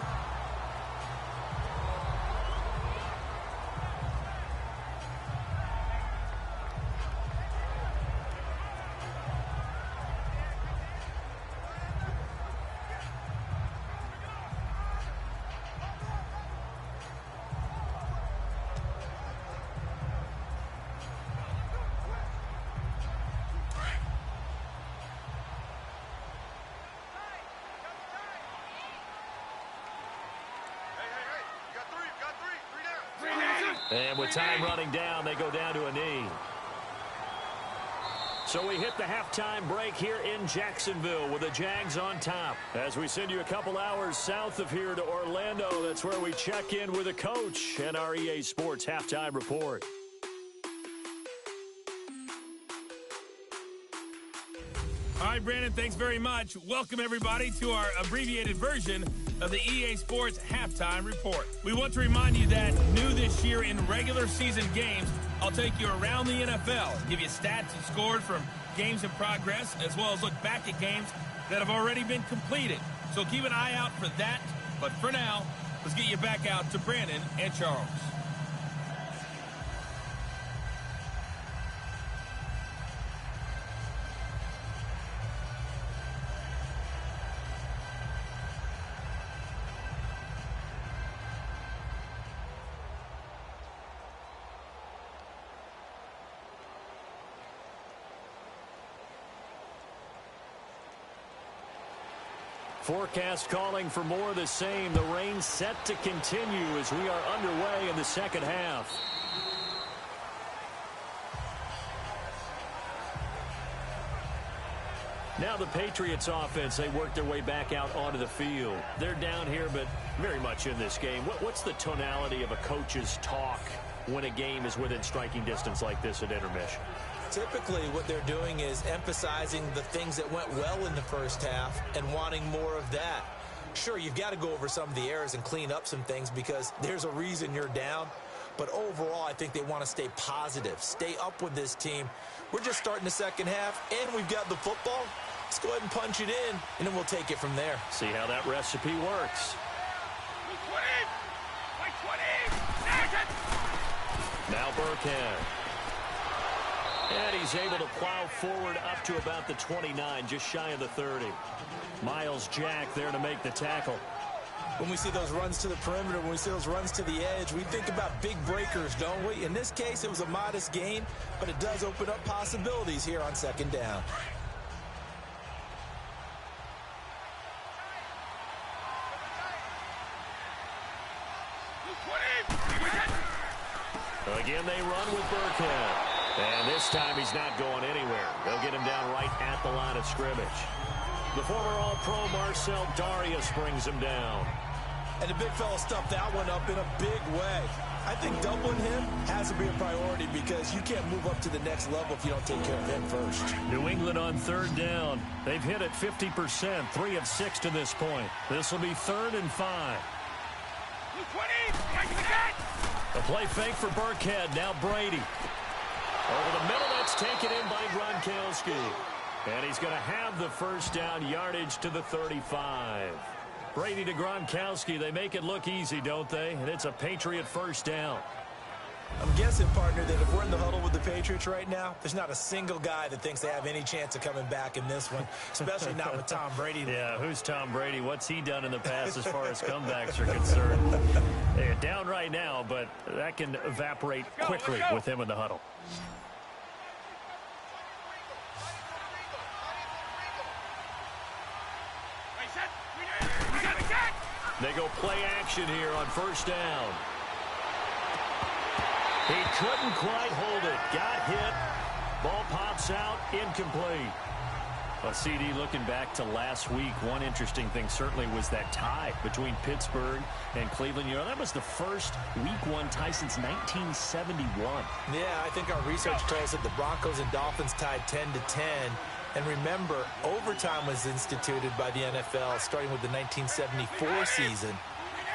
And with time running down, they go down to a knee. So we hit the halftime break here in Jacksonville with the Jags on top. As we send you a couple hours south of here to Orlando, that's where we check in with the coach and our EA Sports halftime report. All right, Brandon, thanks very much. Welcome, everybody, to our abbreviated version of the EA Sports Halftime Report. We want to remind you that new this year in regular season games, I'll take you around the NFL, give you stats and scores from games in progress, as well as look back at games that have already been completed. So keep an eye out for that. But for now, let's get you back out to Brandon and Charles. Forecast calling for more of the same. The rain set to continue as we are underway in the second half. Now the Patriots offense, they work their way back out onto the field. They're down here, but very much in this game. What's the tonality of a coach's talk when a game is within striking distance like this at intermission? Typically, what they're doing is emphasizing the things that went well in the first half and wanting more of that. Sure, you've got to go over some of the errors and clean up some things because there's a reason you're down. But overall, I think they want to stay positive, stay up with this team. We're just starting the second half, and we've got the football. Let's go ahead and punch it in, and then we'll take it from there. See how that recipe works. Now Burkhead. And he's able to plow forward up to about the 29, just shy of the 30. Miles Jack there to make the tackle. When we see those runs to the perimeter, when we see those runs to the edge, we think about big breakers, don't we? In this case, it was a modest gain, but it does open up possibilities here on second down. Again, they run with Burkhead. And this time he's not going anywhere. They'll get him down right at the line of scrimmage. The former All-Pro Marcel Darius brings him down. And the big fella stuffed that one up in a big way. I think doubling him has to be a priority because you can't move up to the next level if you don't take care of him first. New England on third down. They've hit it 50%, 3 of 6 to this point. This will be 3rd and 5. A play fake for Burkhead. Now Brady. Over the middle, that's taken in by Gronkowski. And he's going to have the first down, yardage to the 35. Brady to Gronkowski. They make it look easy, don't they? And it's a Patriot first down. I'm guessing, partner, that if we're in the huddle with the Patriots right now, there's not a single guy that thinks they have any chance of coming back in this one, especially not with Tom Brady. Yeah, who's Tom Brady? What's he done in the past as far as comebacks are concerned? They're down right now, but that can evaporate quickly with him in the huddle. They go play action here on first down. He couldn't quite hold it. Got hit. Ball pops out. Incomplete. Well, CD, looking back to last week, one interesting thing certainly was that tie between Pittsburgh and Cleveland. You know, that was the first Week 1 tie since 1971. Yeah, I think our research tells us that the Broncos and Dolphins tied 10-10. And remember, overtime was instituted by the NFL starting with the 1974 season.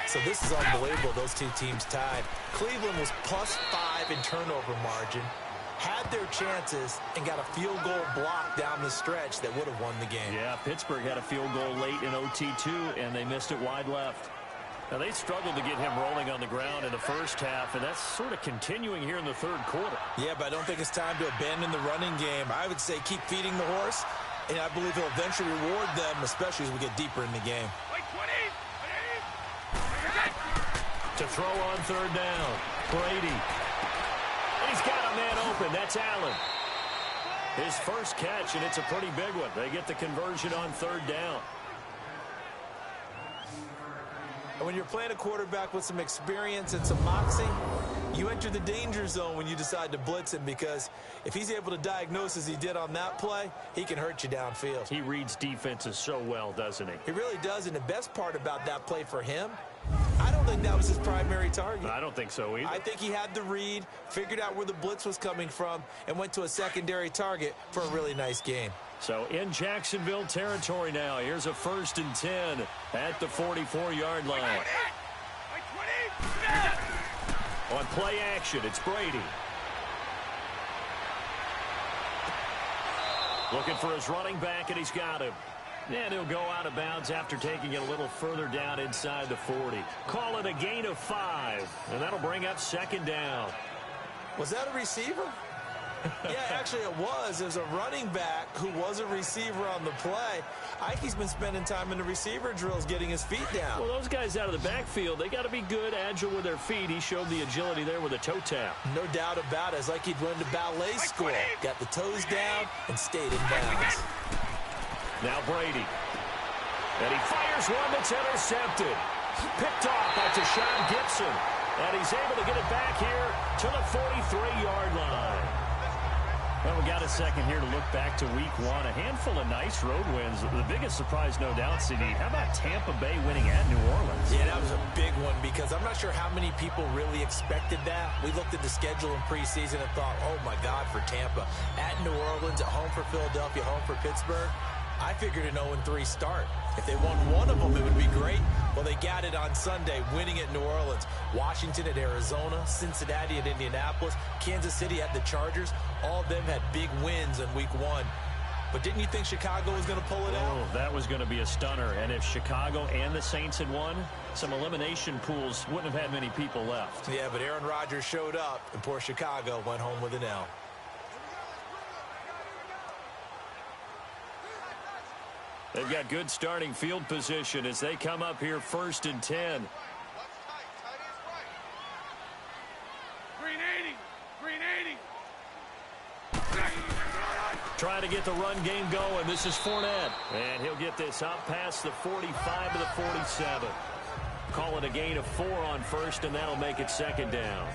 So this is unbelievable, those two teams tied. Cleveland was +5 in turnover margin, had their chances, and got a field goal block down the stretch that would have won the game. Yeah, Pittsburgh had a field goal late in OT too, and they missed it wide left. Now, they struggled to get him rolling on the ground in the first half, and that's sort of continuing here in the third quarter. Yeah, but I don't think it's time to abandon the running game. I would say keep feeding the horse, and I believe he'll eventually reward them, especially as we get deeper in the game. To throw on third down, Brady. He's got a man open. That's Allen. His first catch, and it's a pretty big one. They get the conversion on third down. And when you're playing a quarterback with some experience and some moxie, you enter the danger zone when you decide to blitz him, because if he's able to diagnose as he did on that play, he can hurt you downfield. He reads defenses so well, doesn't he? He really does, and the best part about that play for him, I don't think that was his primary target. I don't think so either. I think he had the read, figured out where the blitz was coming from, and went to a secondary target for a really nice game. So in Jacksonville territory now, here's a 1st and 10 at the 44-yard line. On play action, it's Brady. Looking for his running back, and he's got him. And he'll go out of bounds after taking it a little further down inside the 40. Call it a gain of 5, and that'll bring up 2nd down. Was that a receiver? Yeah, actually it was. There's a running back who was a receiver on the play. I think he's been spending time in the receiver drills getting his feet down. Well, those guys out of the backfield, they got to be good, agile with their feet. He showed the agility there with a toe tap. No doubt about it. It's like he'd run to ballet school. Got the toes down and stayed in bounds. Now Brady. And he fires one that's intercepted. Picked off by Deshaun Gibson. And he's able to get it back here to the 43-yard line. Well, we got a second here to look back to Week 1. A handful of nice road wins. The biggest surprise, no doubt, CD. How about Tampa Bay winning at New Orleans? Yeah, that was a big one, because I'm not sure how many people really expected that. We looked at the schedule in preseason and thought, oh, my God, for Tampa. At New Orleans, at home for Philadelphia, home for Pittsburgh. I figured an 0-3 start. If they won one of them, it would be great. Well, they got it on Sunday, winning at New Orleans. Washington at Arizona, Cincinnati at Indianapolis, Kansas City at the Chargers. All of them had big wins in Week 1. But didn't you think Chicago was going to pull it out? Oh, that was going to be a stunner. And if Chicago and the Saints had won, some elimination pools wouldn't have had many people left. Yeah, but Aaron Rodgers showed up, and poor Chicago went home with an L. They've got good starting field position as they come up here 1st and 10. Trying to get the run game going. This is Fournette. And he'll get this up past the 45 to the 47. Call it a gain of 4 on 1st, and that'll make it 2nd down.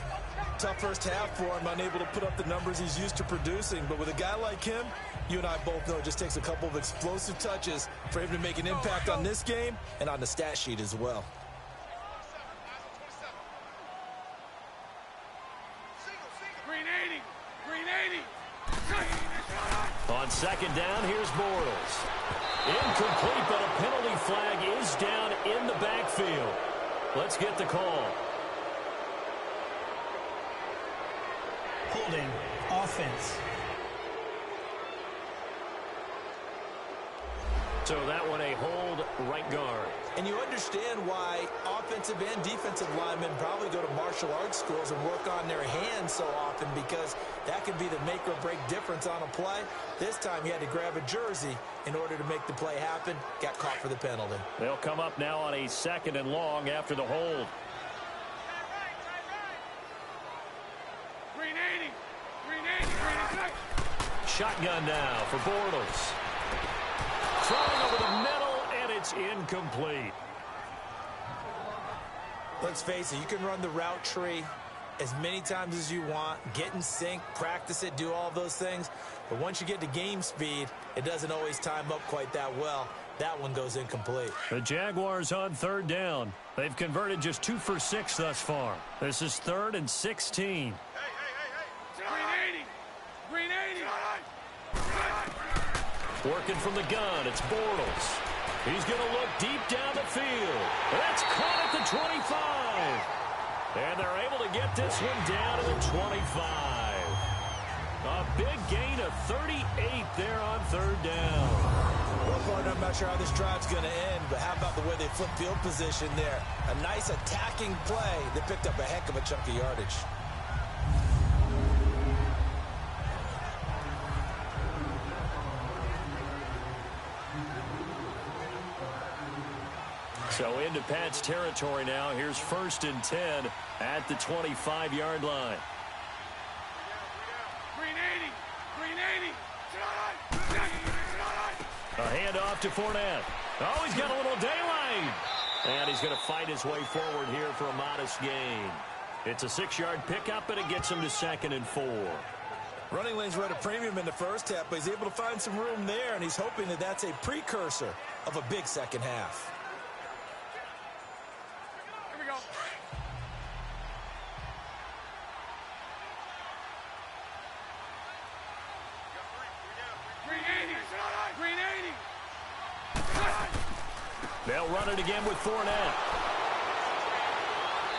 Tough first half for him, unable to put up the numbers he's used to producing. But with a guy like him, you and I both know it just takes a couple of explosive touches for him to make an impact on this game and on the stat sheet as well. On 2nd down, here's Bortles. Incomplete, but a penalty flag is down in the backfield. Let's get the call. Holding offense. So that one a hold right guard. And you understand why offensive and defensive linemen probably go to martial arts schools and work on their hands so often, because that could be the make or break difference on a play. This time he had to grab a jersey in order to make the play happen. Got caught for the penalty. They'll come up now on a 2nd and long after the hold. shotgun now for Bortles. Throwing over the middle, and it's incomplete. Let's face it, you can run the route tree as many times as you want, get in sync, practice it, do all those things. But once you get to game speed, it doesn't always time up quite that well. That one goes incomplete. The Jaguars on third down. They've converted just 2 for 6 thus far. This is 3rd and 16. Green 80. Working from the gun, it's Bortles. He's going to look deep down the field. That's caught at the 25. And they're able to get this one down to the 25. A big gain of 38 there on third down. Well, partner, I'm not sure how this drive's going to end, but how about the way they flip field position there? A nice attacking play that picked up a heck of a chunk of yardage. So into Pat's territory now. Here's 1st and 10 at the 25-yard line. A handoff to Fournette. Oh, he's got a little daylight. And he's going to fight his way forward here for a modest gain. It's a 6-yard pickup, and it gets him to 2nd and 4. Running lanes were at a premium in the first half, but he's able to find some room there, and he's hoping that that's a precursor of a big second half. They'll run it again with Fournette.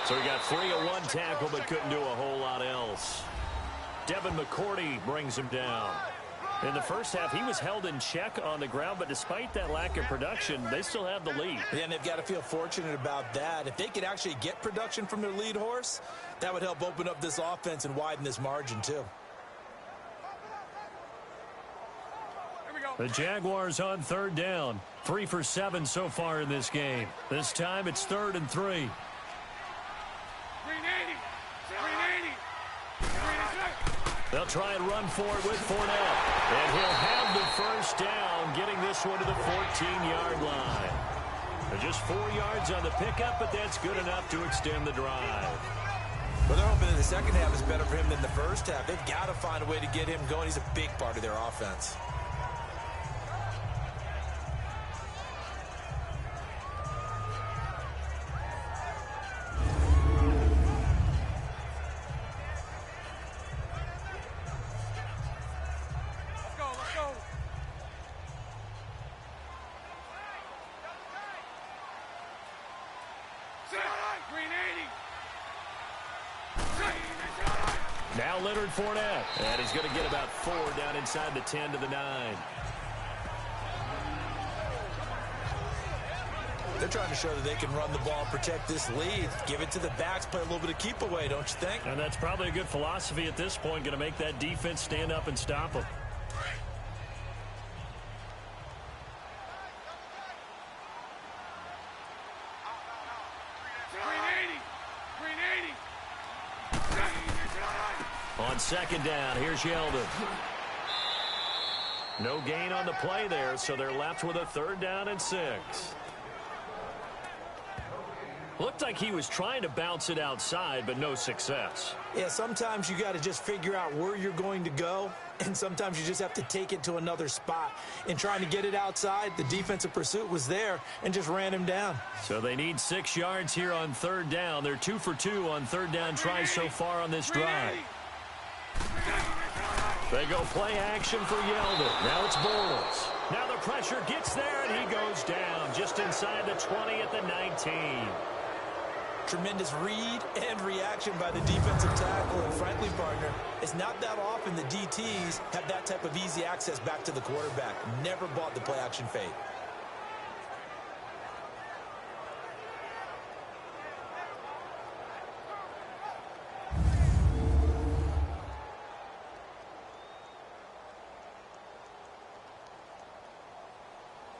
So he got 3 on 1 tackle, but couldn't do a whole lot else. Devin McCourty brings him down. In the first half, he was held in check on the ground, but despite that lack of production, they still have the lead. Yeah, and they've got to feel fortunate about that. If they could actually get production from their lead horse, that would help open up this offense and widen this margin, too. The Jaguars on third down. 3 for 7 so far in this game. This time it's 3rd and 3. They'll try and run for it with Fournette. And he'll have the first down, getting this one to the 14-yard line. Just 4 yards on the pickup, but that's good enough to extend the drive. Well, they're hoping that the second half is better for him than the first half. They've got to find a way to get him going. He's a big part of their offense. Now Leonard Fournette. And he's going to get about 4 down inside the 10 to the 9. They're trying to show that they can run the ball, protect this lead, give it to the backs, play a little bit of keep away, don't you think? And that's probably a good philosophy at this point, going to make that defense stand up and stop them. On second down, here's Yeldon. No gain on the play there, so they're left with a 3rd down and 6. Looked like he was trying to bounce it outside, but no success. Yeah, sometimes you got to just figure out where you're going to go, and sometimes you just have to take it to another spot. In trying to get it outside, the defensive pursuit was there and just ran him down. So they need 6 yards here on 3rd down. They're 2 for 2 on 3rd down tries so far on this drive. They go play action for Yeldon. Now it's Bortles. Now the pressure gets there, and he goes down just inside the 20 at the 19. Tremendous read and reaction by the defensive tackle. And frankly, partner, it's not that often the DTs have that type of easy access back to the quarterback. Never bought the play action fade.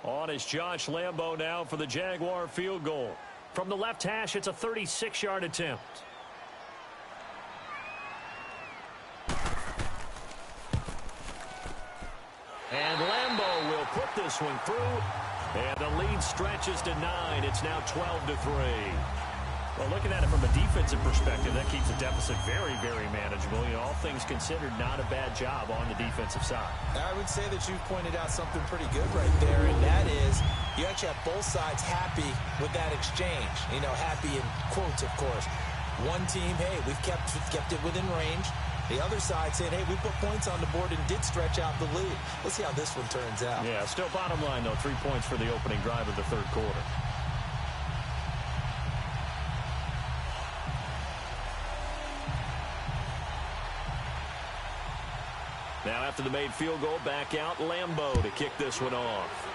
On is Josh Lambo now for the Jaguar field goal. From the left hash, it's a 36-yard attempt. And Lambeau will put this one through. And the lead stretches to 9. It's now 12-3. Well, looking at it from a defensive perspective, that keeps the deficit very, very manageable. You know, all things considered, not a bad job on the defensive side. I would say that you've pointed out something pretty good right there, and that is you actually have both sides happy with that exchange. You know, happy in quotes, of course. One team, hey, we've kept it within range. The other side saying, hey, we put points on the board and did stretch out the lead. Let's see how this one turns out. Yeah, still bottom line, though, 3 points for the opening drive of the third quarter. Now after the made field goal, back out Lambeau to kick this one off.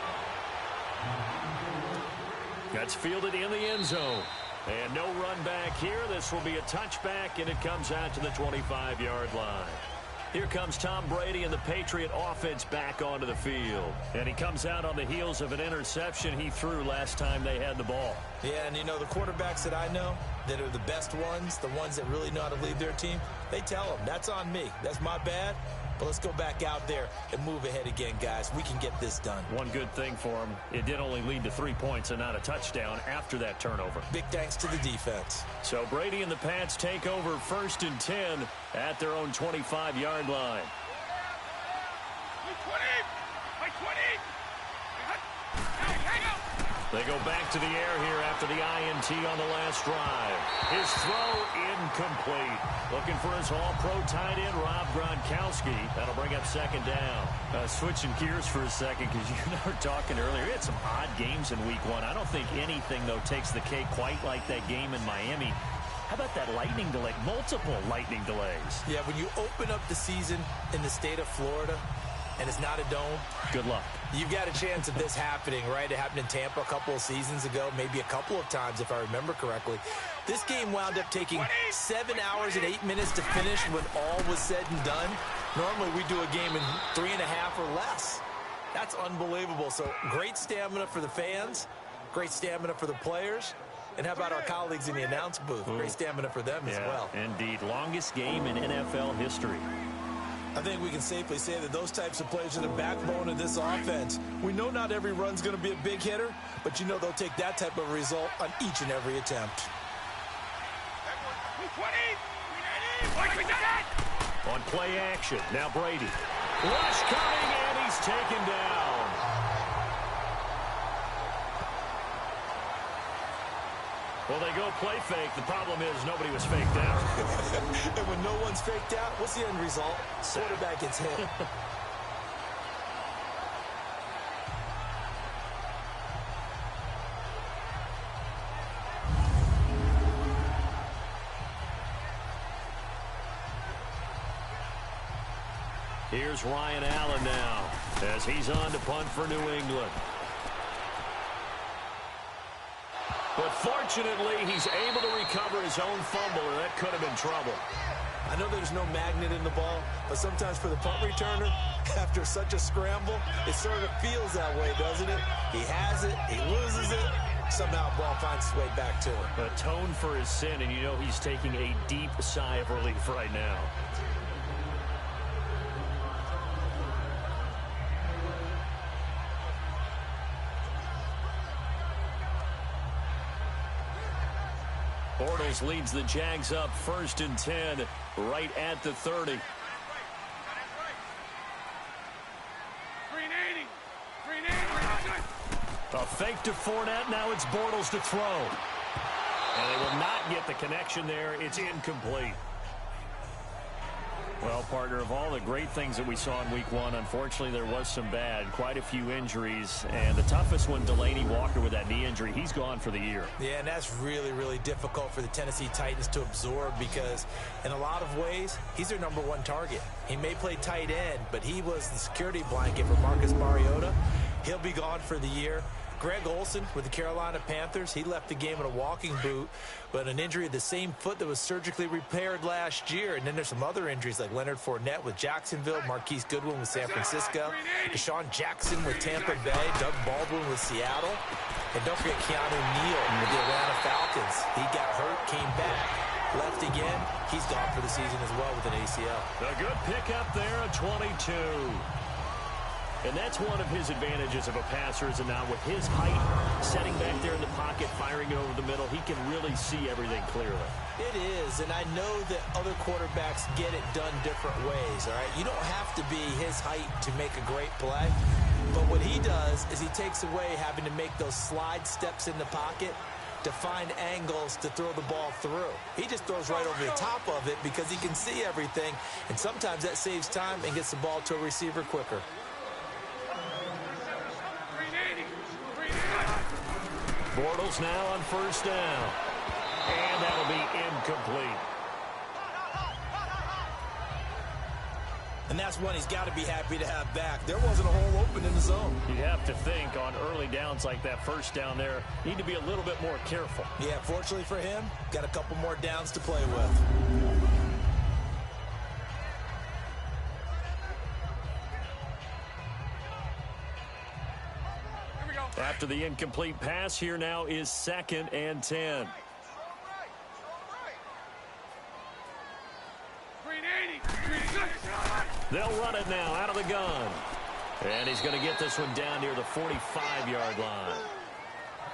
That's fielded in the end zone. And no run back here. This will be a touchback, and it comes out to the 25-yard line. Here comes Tom Brady and the Patriot offense back onto the field. And he comes out on the heels of an interception he threw last time they had the ball. Yeah, and you know, the quarterbacks that I know that are the best ones, the ones that really know how to lead their team, they tell them, that's on me. That's my bad. But let's go back out there and move ahead again, guys. We can get this done. One good thing for him, it did only lead to 3 points and not a touchdown after that turnover. Big thanks to the defense. So Brady and the Pats take over 1st and 10 at their own 25-yard line. They go back to the air here after the INT on the last drive. His throw incomplete. Looking for his all-pro tight end, Rob Gronkowski. That'll bring up 2nd down. Switching gears for a second, because you and I were talking earlier. We had some odd games in week 1. I don't think anything, though, takes the cake quite like that game in Miami. How about that lightning delay? Multiple lightning delays. Yeah, when you open up the season in the state of Florida, and it's not a dome, good luck. You've got a chance of this happening, right? It happened in Tampa a couple of seasons ago, maybe a couple of times if I remember correctly. This game wound up taking 7 hours and 8 minutes to finish when all was said and done. Normally we do a game in 3.5 or less. That's unbelievable. So great stamina for the fans, great stamina for the players. And how about our colleagues in the announce booth? Great stamina for them as well. Indeed. Longest game in NFL history. I think we can safely say that those types of plays are the backbone of this offense. We know not every run's going to be a big hitter, but you know they'll take that type of result on each and every attempt. On play action, now Brady. Rush coming, and he's taken down. Well, they go play fake. The problem is nobody was faked out. And when no one's faked out, what's the end result? Quarterback gets hit. Here's Ryan Allen now as he's on to punt for New England. But fortunately, he's able to recover his own fumble, and that could have been trouble. I know there's no magnet in the ball, but sometimes for the punt returner, after such a scramble, it sort of feels that way, doesn't it? He has it, he loses it, somehow ball finds its way back to him. Atone for his sin, and you know he's taking a deep sigh of relief right now. Bortles leads the Jags up 1st and 10 right at the 30. 380. A fake to Fournette. Now it's Bortles to throw. And they will not get the connection there. It's incomplete. Well, partner, of all the great things that we saw in week 1, unfortunately there was some bad. Quite a few injuries. And the toughest one, Delanie Walker with that knee injury. He's gone for the year. Yeah, and that's really, really difficult for the Tennessee Titans to absorb because in a lot of ways, he's their #1 target. He may play tight end, but he was the security blanket for Marcus Mariota. He'll be gone for the year. Greg Olsen with the Carolina Panthers, he left the game in a walking boot, but an injury of the same foot that was surgically repaired last year. And then there's some other injuries like Leonard Fournette with Jacksonville, Marquise Goodwin with San Francisco, Deshaun Jackson with Tampa Bay, Doug Baldwin with Seattle, and don't forget Keanu Neal with the Atlanta Falcons. He got hurt, came back, left again. He's gone for the season as well with an ACL. A good pickup there, a 22. And that's one of his advantages of a passer, is now with his height, setting back there in the pocket, firing it over the middle, he can really see everything clearly. It is, and I know that other quarterbacks get it done different ways, all right? You don't have to be his height to make a great play, but what he does is he takes away having to make those slide steps in the pocket to find angles to throw the ball through. He just throws right over the top of it because he can see everything, and sometimes that saves time and gets the ball to a receiver quicker. Bortles now on first down. And that'll be incomplete. And that's one he's got to be happy to have back. There wasn't a hole open in the zone. You have to think on early downs like that, first down there, need to be a little bit more careful. Yeah, fortunately for him, got a couple more downs to play with. After the incomplete pass, here now is 2nd and 10. They'll run it now out of the gun. And he's going to get this one down near the 45-yard line.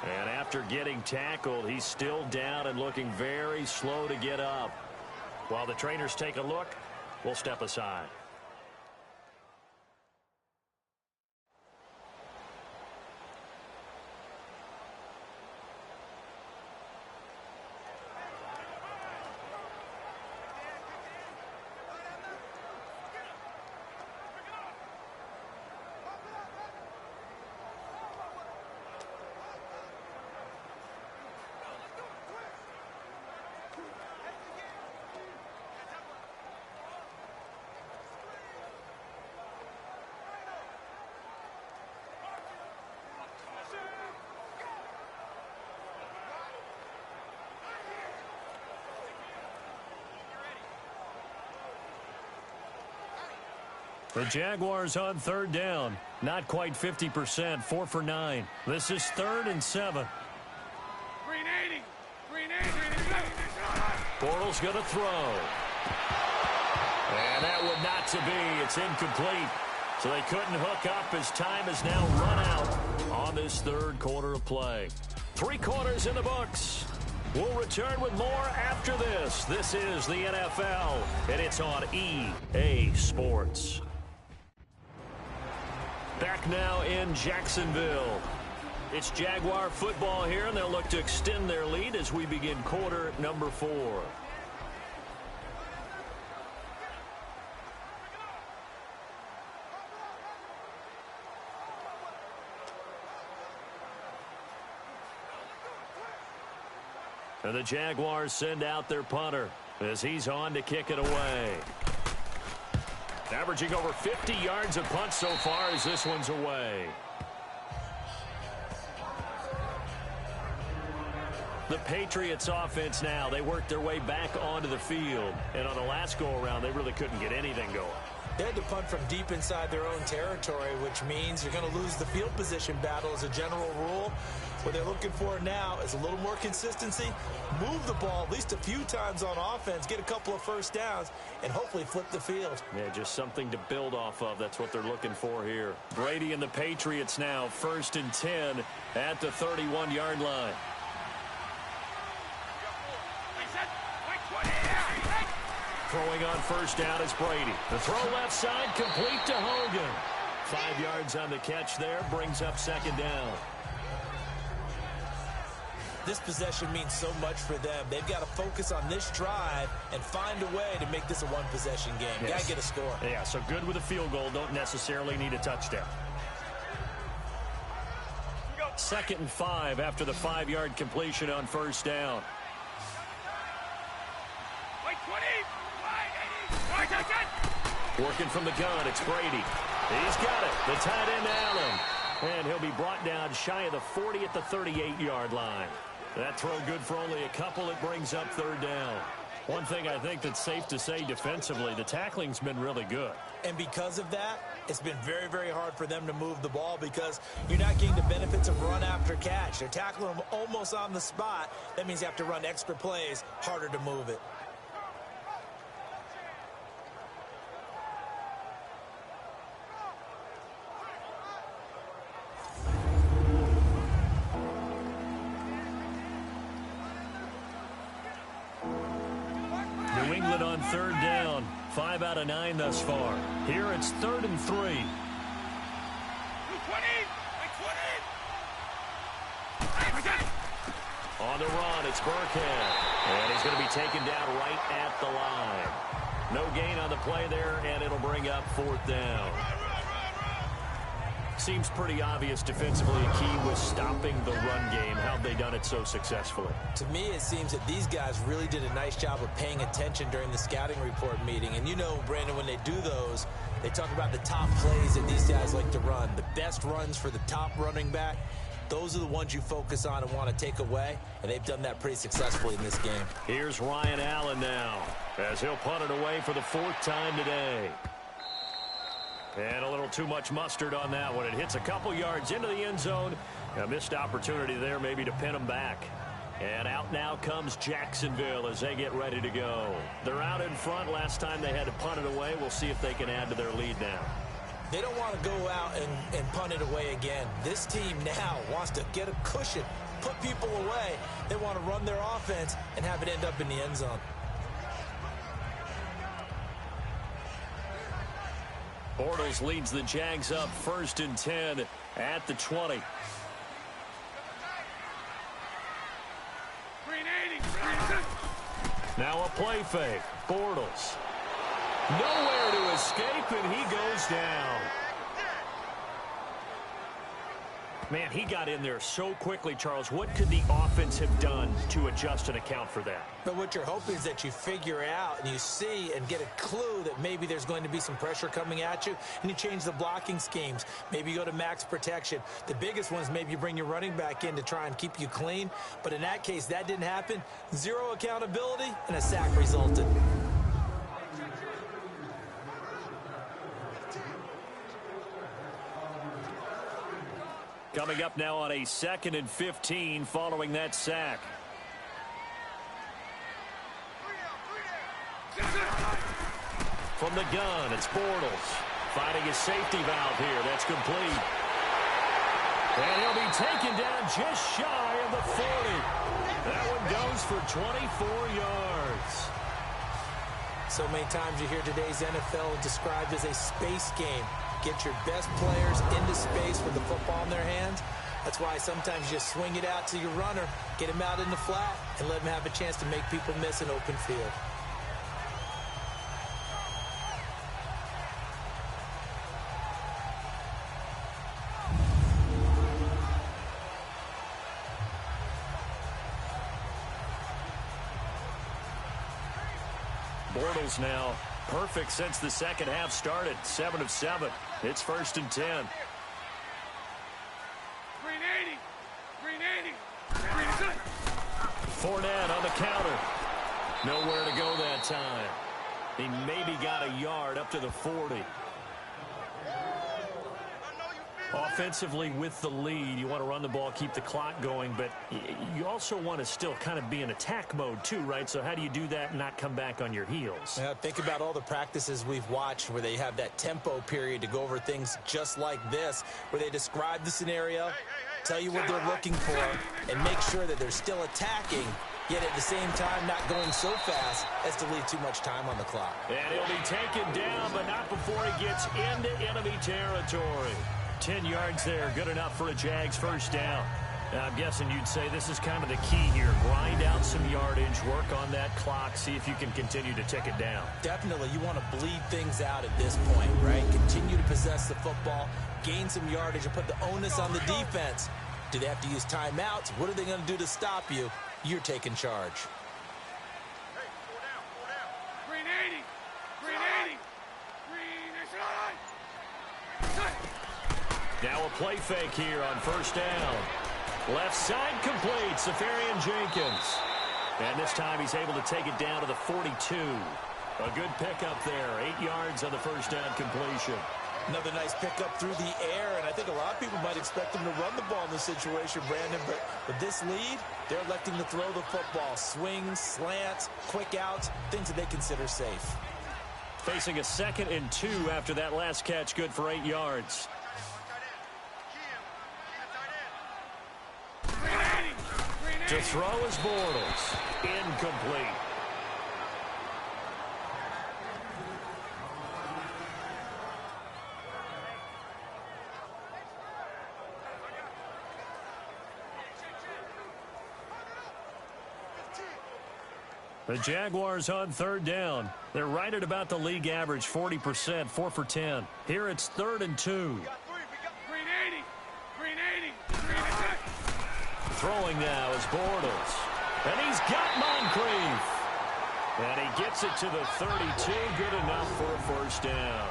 And after getting tackled, he's still down and looking very slow to get up. While the trainers take a look, we'll step aside. The Jaguars on third down. Not quite 50%, 4 for 9. This is 3rd and 7. Bortles going to throw. And that would not to be. It's incomplete. So they couldn't hook up as time has now run out on this third quarter of play. 3 quarters in the books. We'll return with more after this. This is the NFL, and it's on EA Sports. Back now in Jacksonville. It's Jaguar football here, and they'll look to extend their lead as we begin quarter number 4. And the Jaguars send out their punter as he's on to kick it away. Averaging over 50 yards a punt so far as this one's away. The Patriots offense now, they worked their way back onto the field. And on the last go-around, they really couldn't get anything going. They had to punt from deep inside their own territory, which means you're going to lose the field position battle as a general rule. What they're looking for now is a little more consistency, move the ball at least a few times on offense, get a couple of first downs, and hopefully flip the field. Yeah, just something to build off of. That's what they're looking for here. Brady and the Patriots now, 1st and 10 at the 31-yard line. Throwing on first down is Brady. The throw left side, complete to Hogan. 5 yards on the catch there, brings up 2nd down. This possession means so much for them. They've got to focus on this drive and find a way to make this a one-possession game. Yes. Got to get a score. Yeah, so good with a field goal. Don't necessarily need a touchdown. 2nd and 5 after the 5-yard completion on first down. Working from the gun, it's Brady. He's got it. The tight end, Allen. And he'll be brought down shy of the 40 at the 38-yard line. That throw good for only a couple. It brings up 3rd down. One thing I think that's safe to say defensively, the tackling's been really good. And because of that, it's been very, very hard for them to move the ball because you're not getting the benefits of run after catch. They're tackling them almost on the spot. That means you have to run extra plays, harder to move it. third down. 5 out of 9 thus far. Here it's 3rd and 3. On the run, it's Burkhead. And he's going to be taken down right at the line. No gain on the play there, and it'll bring up 4th down. Seems pretty obvious defensively a key was stopping the run game. How have they done it so successfully? To me, it seems that these guys really did a nice job of paying attention during the scouting report meeting. And you know, Brandon, when they do those, they talk about the top plays that these guys like to run. The best runs for the top running back. Those are the ones you focus on and want to take away, and they've done that pretty successfully in this game. Here's Ryan Allen now, as he'll punt it away for the 4th time today. And a little too much mustard on that one. It hits a couple yards into the end zone. A missed opportunity there maybe to pin them back. And out now comes Jacksonville as they get ready to go. They're out in front. Last time they had to punt it away. We'll see if they can add to their lead now. They don't want to go out and punt it away again. This team now wants to get a cushion, put people away. They want to run their offense and have it end up in the end zone. Bortles leads the Jags up 1st and 10 at the 20. Now a play fake. Bortles. Nowhere to escape, and he goes down. Man, he got in there so quickly, Charles. What could the offense have done to adjust and account for that? But what you're hoping is that you figure out and you see and get a clue that maybe there's going to be some pressure coming at you, and you change the blocking schemes. Maybe you go to max protection. The biggest one is maybe you bring your running back in to try and keep you clean. But in that case, that didn't happen. Zero accountability, and a sack resulted. Coming up now on a 2nd and 15 following that sack. From the gun, it's Bortles. Finding his safety valve here. That's complete. And he'll be taken down just shy of the 40. That one goes for 24 yards. So many times you hear today's NFL described as a space game. Get your best players into space with the football in their hands. That's why sometimes you just swing it out to your runner, get him out in the flat, and let him have a chance to make people miss an open field. Bortles now perfect since the second half started. 7 of 7. It's 1st and 10. 380. Fournette on the counter. Nowhere to go that time. He maybe got a yard up to the 40. Offensively with the lead, you want to run the ball, keep the clock going, but you also want to still kind of be in attack mode too, right? So how do you do that and not come back on your heels? Yeah, think about all the practices we've watched where they have that tempo period to go over things just like this, where they describe the scenario, tell you what they're looking for, and make sure that they're still attacking, yet at the same time not going so fast as to leave too much time on the clock. And he'll be taken down, but not before he gets into enemy territory. 10 yards there, good enough for a Jags 1st down. Now, I'm guessing you'd say this is kind of the key here. Grind out some yardage, work on that clock, see if you can continue to tick it down. Definitely, you want to bleed things out at this point, right? Continue to possess the football, gain some yardage, and put the onus on the defense. Do they have to use timeouts? What are they going to do to stop you? You're taking charge. Hey, pull down. 380. 380. Now a play fake here on 1st down. Left side complete, Safarian Jenkins. And this time he's able to take it down to the 42. A good pickup there, 8 yards on the 1st down completion. Another nice pickup through the air, and I think a lot of people might expect him to run the ball in this situation, Brandon, but with this lead, they're electing to throw the football. Swings, slants, quick outs, things that they consider safe. Facing a 2nd and 2 after that last catch, good for 8 yards. To throw is Bortles. Incomplete. The Jaguars on third down. They're right at about the league average, 40%, 4 for 10. Here it's 3rd and 2. We got green 80. Green 80. Throwing now is Bortles. And he's got Moncrief. And he gets it to the 32. Good enough for a first down.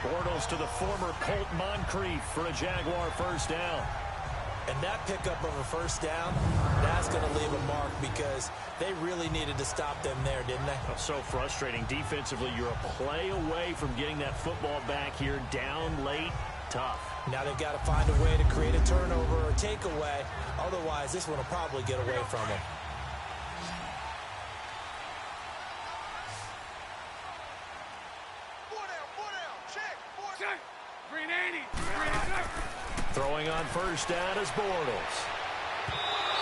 Bortles to the former Colt Moncrief for a Jaguar first down. And that pickup of a first down, that's going to leave a mark because they really needed to stop them there, didn't they? So frustrating. Defensively, you're a play away from getting that football back here down late. Tough. Now they've got to find a way to create a turnover or takeaway. Otherwise, this one will probably get away from them. Check. Green 80. Green 80. Throwing on first down is Bortles.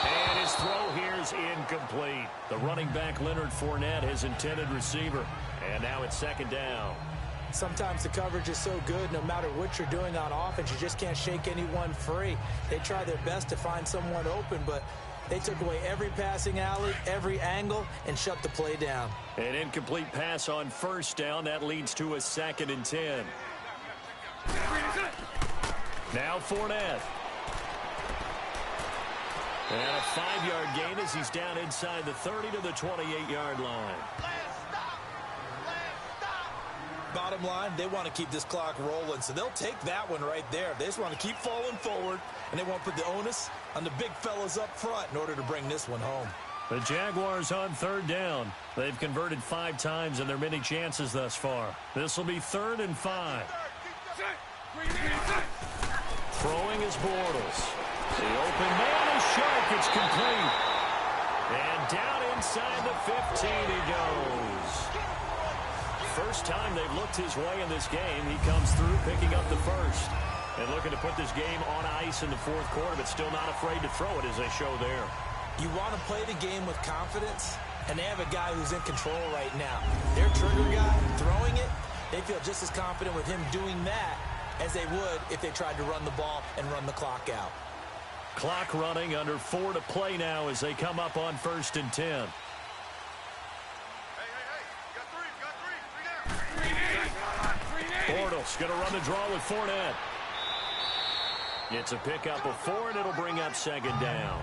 And his throw here is incomplete. The running back Leonard Fournette, his intended receiver. And now it's 2nd down. Sometimes the coverage is so good, no matter what you're doing on offense, you just can't shake anyone free. They try their best to find someone open, but they took away every passing alley, every angle, and shut the play down. An incomplete pass on first down. That leads to a 2nd and 10. Now Fournette. And a 5-yard gain as he's down inside the 30 to the 28-yard line. Bottom line, they want to keep this clock rolling, so they'll take that one right there. They just want to keep falling forward, and they won't put the onus on the big fellas up front in order to bring this one home. The Jaguars on third down. They've converted 5 times in their many chances thus far. This will be 3rd and 5. Throwing is Bortles. The open man is sharp. It's complete. And down inside the 15 he goes. First time they've looked his way in this game. He comes through picking up the first. And looking to put this game on ice in the 4th quarter, but still not afraid to throw it as they show there. You want to play the game with confidence, and they have a guy who's in control right now. Their trigger guy throwing it, they feel just as confident with him doing that as they would if they tried to run the ball and run the clock out. Clock running, under 4 to play now as they come up on 1st and 10. Hey. Got 3 down. Bortles going to run the draw with Fournette. It's a pickup of 4, and it'll bring up 2nd down.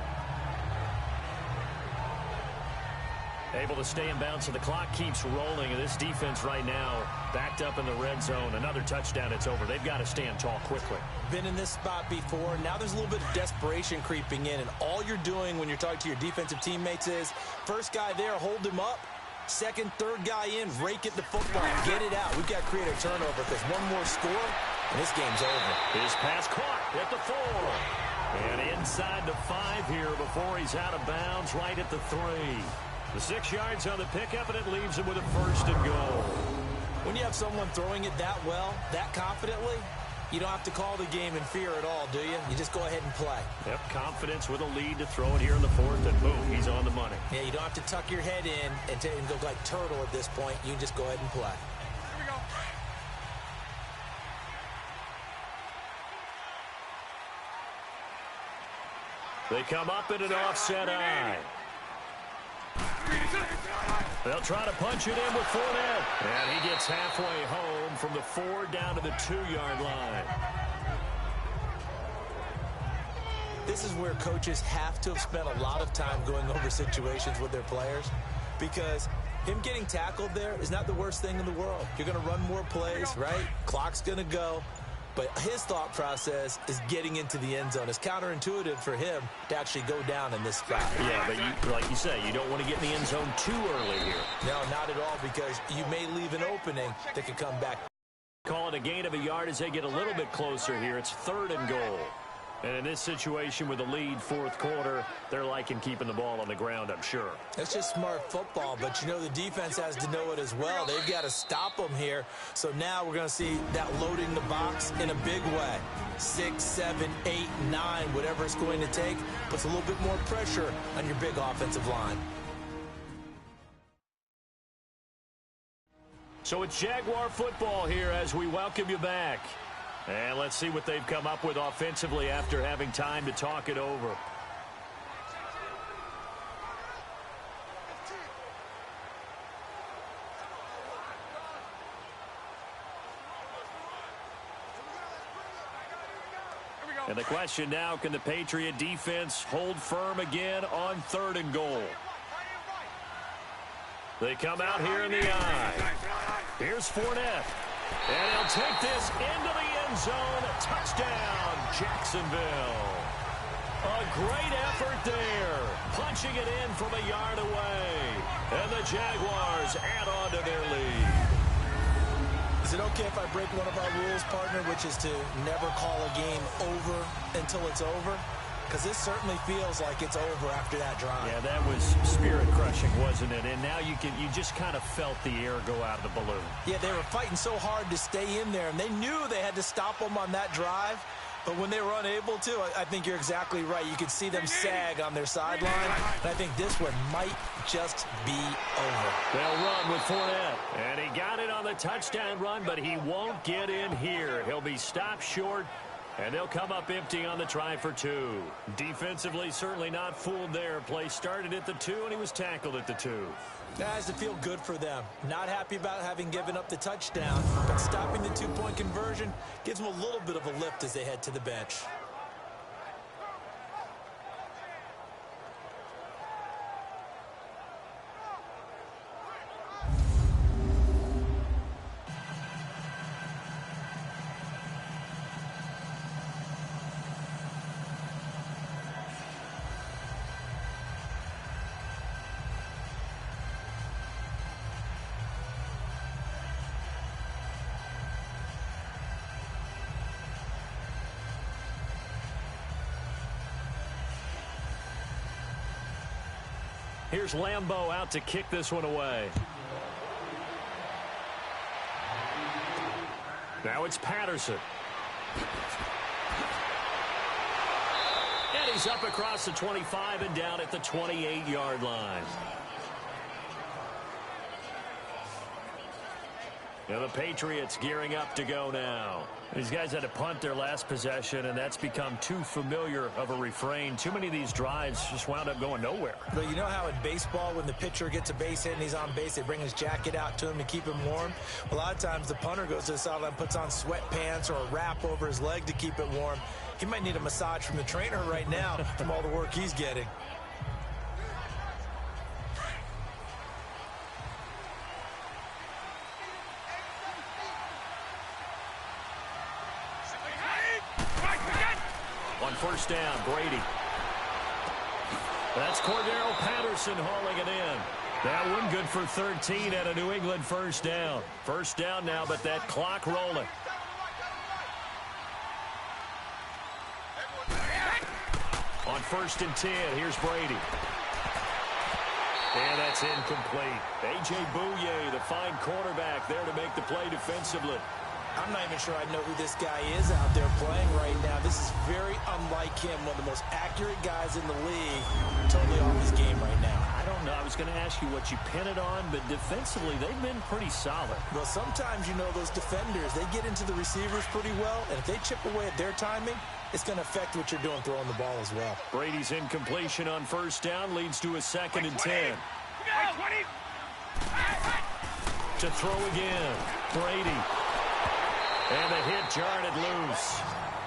Able to stay in bounds, so the clock keeps rolling. And this defense right now backed up in the red zone. Another touchdown, it's over. They've got to stand tall quickly. Been in this spot before. Now there's a little bit of desperation creeping in. And all you're doing when you're talking to your defensive teammates is, first guy there, hold him up. Second, third guy in, rake at the football. Get it out. We've got to create a turnover because one more score, and this game's over. His pass caught at the 4. And inside the 5 here before he's out of bounds, right at the 3. The 6 yards on the pickup, and it leaves him with a 1st and goal. When you have someone throwing it that well, that confidently, you don't have to call the game in fear at all, do you? You just go ahead and play. Yep, confidence with a lead to throw it here in the 4th, and boom, he's on the money. Yeah, you don't have to tuck your head in and go like turtle at this point. You just go ahead and play. Here we go. They come up in an offset eye. They'll try to punch it in with Fournette. And he gets halfway home from the 4 down to the 2-yard line. This is where coaches have to have spent a lot of time going over situations with their players, because him getting tackled there is not the worst thing in the world. You're going to run more plays, right? Clock's going to go. But his thought process is getting into the end zone. It's counterintuitive for him to actually go down in this spot. Yeah, but like you say, you don't want to get in the end zone too early here. No, not at all, because you may leave an opening that can come back. Call it a gain of a yard as they get a little bit closer here. It's 3rd and goal. And in this situation with the lead 4th quarter, they're liking keeping the ball on the ground, I'm sure. That's just smart football, but you know the defense has to know it as well. They've got to stop them here. So now we're going to see that loading the box in a big way. 6, 7, 8, 9, whatever it's going to take, puts a little bit more pressure on your big offensive line. So it's Jaguar football here as we welcome you back. And let's see what they've come up with offensively after having time to talk it over. And the question now, can the Patriot defense hold firm again on 3rd and goal? They come out here in the eye. Here's Fournette. And he'll take this into the end zone. Touchdown, Jacksonville. A great effort there. Punching it in from a yard away. And the Jaguars add on to their lead. Is it okay if I break one of our rules, partner, which is to never call a game over until it's over? Because this certainly feels like it's over after that drive. Yeah, that was spirit-crushing, wasn't it? And now you just kind of felt the air go out of the balloon. Yeah, they were fighting so hard to stay in there, and they knew they had to stop them on that drive. But when they were unable to, I think you're exactly right. You could see them sag on their sideline. And I think this one might just be over. They'll run with Fournette. And he got it on the touchdown run, but he won't get in here. He'll be stopped short, and they'll come up empty on the try for 2. Defensively, certainly not fooled there. Play started at the 2, and he was tackled at the 2. That has to feel good for them. Not happy about having given up the touchdown, but stopping the 2-point conversion gives them a little bit of a lift as they head to the bench. Here's Lambeau out to kick this one away. Now it's Patterson. And he's up across the 25 and down at the 28-yard line. Now the Patriots gearing up to go now. These guys had to punt their last possession, and that's become too familiar of a refrain. Too many of these drives just wound up going nowhere. But you know how in baseball, when the pitcher gets a base hit and he's on base, they bring his jacket out to him to keep him warm? A lot of times the punter goes to the sideline, puts on sweatpants or a wrap over his leg to keep it warm. He might need a massage from the trainer right now from all the work he's getting. On first down, Brady. That's Cordero Patterson hauling it in. That one good for 13 at a New England first down. First down now, but that clock rolling. On first and 10, here's Brady. And that's incomplete. A.J. Bouye, the fine cornerback, there to make the play defensively. I'm not even sure I know who this guy is out there playing right now. This is very unlike him, one of the most accurate guys in the league. Totally off his game right now. I don't know. I was going to ask you what you pin it on, but defensively, they've been pretty solid. Well, sometimes, you know, those defenders, they get into the receivers pretty well, and if they chip away at their timing, it's going to affect what you're doing throwing the ball as well. Brady's incompletion on first down leads to a second and 10. To throw again, Brady. And the hit jarred it loose.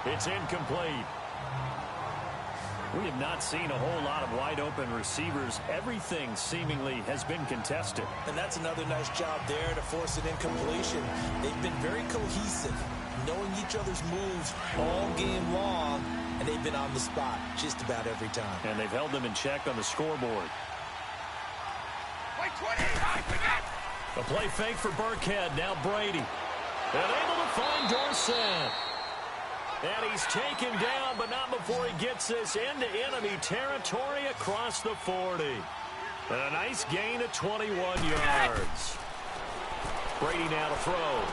It's incomplete. We have not seen a whole lot of wide-open receivers. Everything seemingly has been contested. And that's another nice job there to force an incompletion. They've been very cohesive, knowing each other's moves all game long, and they've been on the spot just about every time. And they've held them in check on the scoreboard. A play fake for Burkhead. Now Brady. And able to find Dorsett. And he's taken down, but not before he gets this into enemy territory across the 40. And a nice gain of 21 yards. Brady now to throw.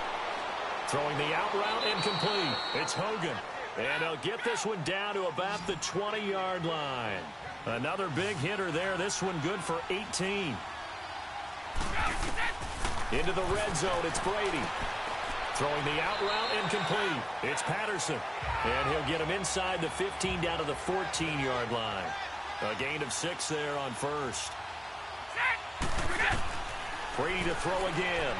Throwing the out route incomplete. It's Hogan. And they'll get this one down to about the 20-yard line. Another big hitter there. This one good for 18. Into the red zone, it's Brady. Throwing the out route incomplete. It's Patterson. And he'll get him inside the 15 down to the 14-yard line. A gain of 6 there on first. Brady to throw again.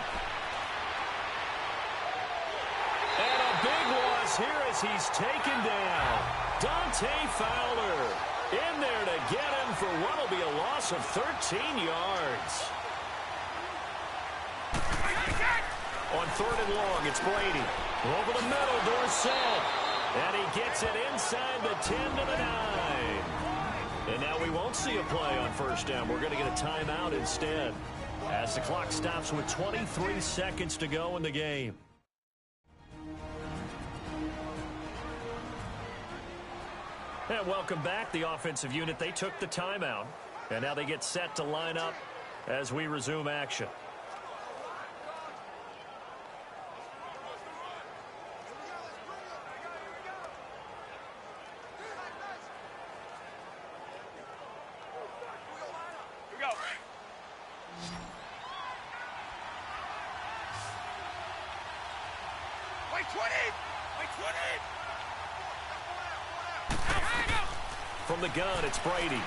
And a big loss here as he's taken down. Dante Fowler in there to get him for what will be a loss of 13 yards. On 3rd and long, it's Brady. Over the middle, Dorsett. And he gets it inside the 10 to the 9. And now we won't see a play on 1st down. We're going to get a timeout instead, as the clock stops with 23 seconds to go in the game. And welcome back. The offensive unit, they took the timeout. And now they get set to line up as we resume action. From the gun, it's Brady.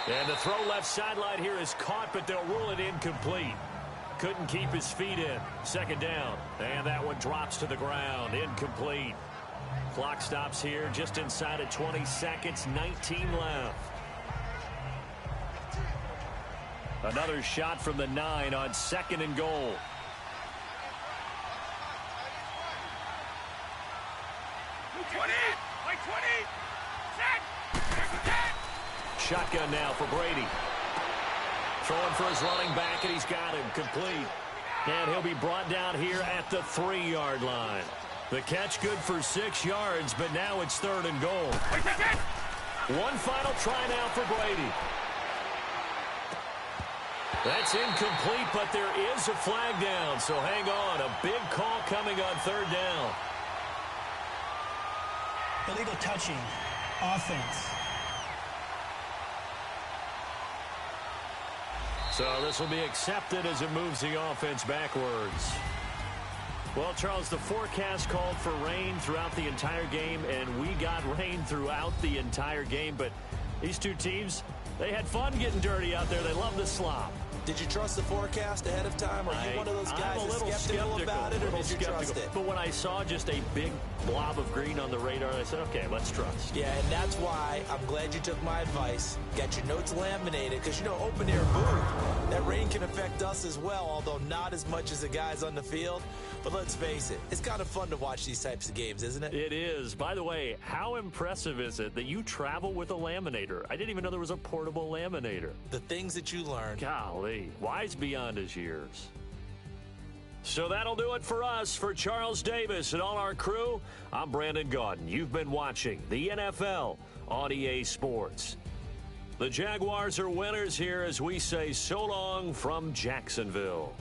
And the throw left sideline here is caught, but they'll rule it incomplete. Couldn't keep his feet in. 2nd down. And that one drops to the ground. Incomplete. Clock stops here just inside of 20 seconds. 19 left. Another shot from the 9 on 2nd and goal. Shotgun now for Brady. Throwing for his running back, and he's got him complete. And he'll be brought down here at the 3-yard line. The catch good for 6 yards, but now it's 3rd and goal. One final try now for Brady. That's incomplete, but there is a flag down, so hang on. A big call coming on 3rd down. Illegal touching. Offense. So this will be accepted as it moves the offense backwards. Well, Charles, the forecast called for rain throughout the entire game, and we got rain throughout the entire game. But these two teams, they had fun getting dirty out there. They love the slop. Did you trust the forecast ahead of time? Are you one of those guys that's skeptical about it, or did you trust it? But when I saw just a big blob of green on the radar, I said, okay, let's trust. Yeah, and that's why I'm glad you took my advice. Got your notes laminated, because, you know, open-air booth, that rain can affect us as well, although not as much as the guys on the field. But let's face it, it's kind of fun to watch these types of games, isn't it? It is. By the way, how impressive is it that you travel with a laminator? I didn't even know there was a portable laminator. The things that you learn. Golly, wise beyond his years. So that'll do it for us. For Charles Davis and all our crew, I'm Brandon Gaudin. You've been watching the NFL on EA Sports. The Jaguars are winners here as we say so long from Jacksonville.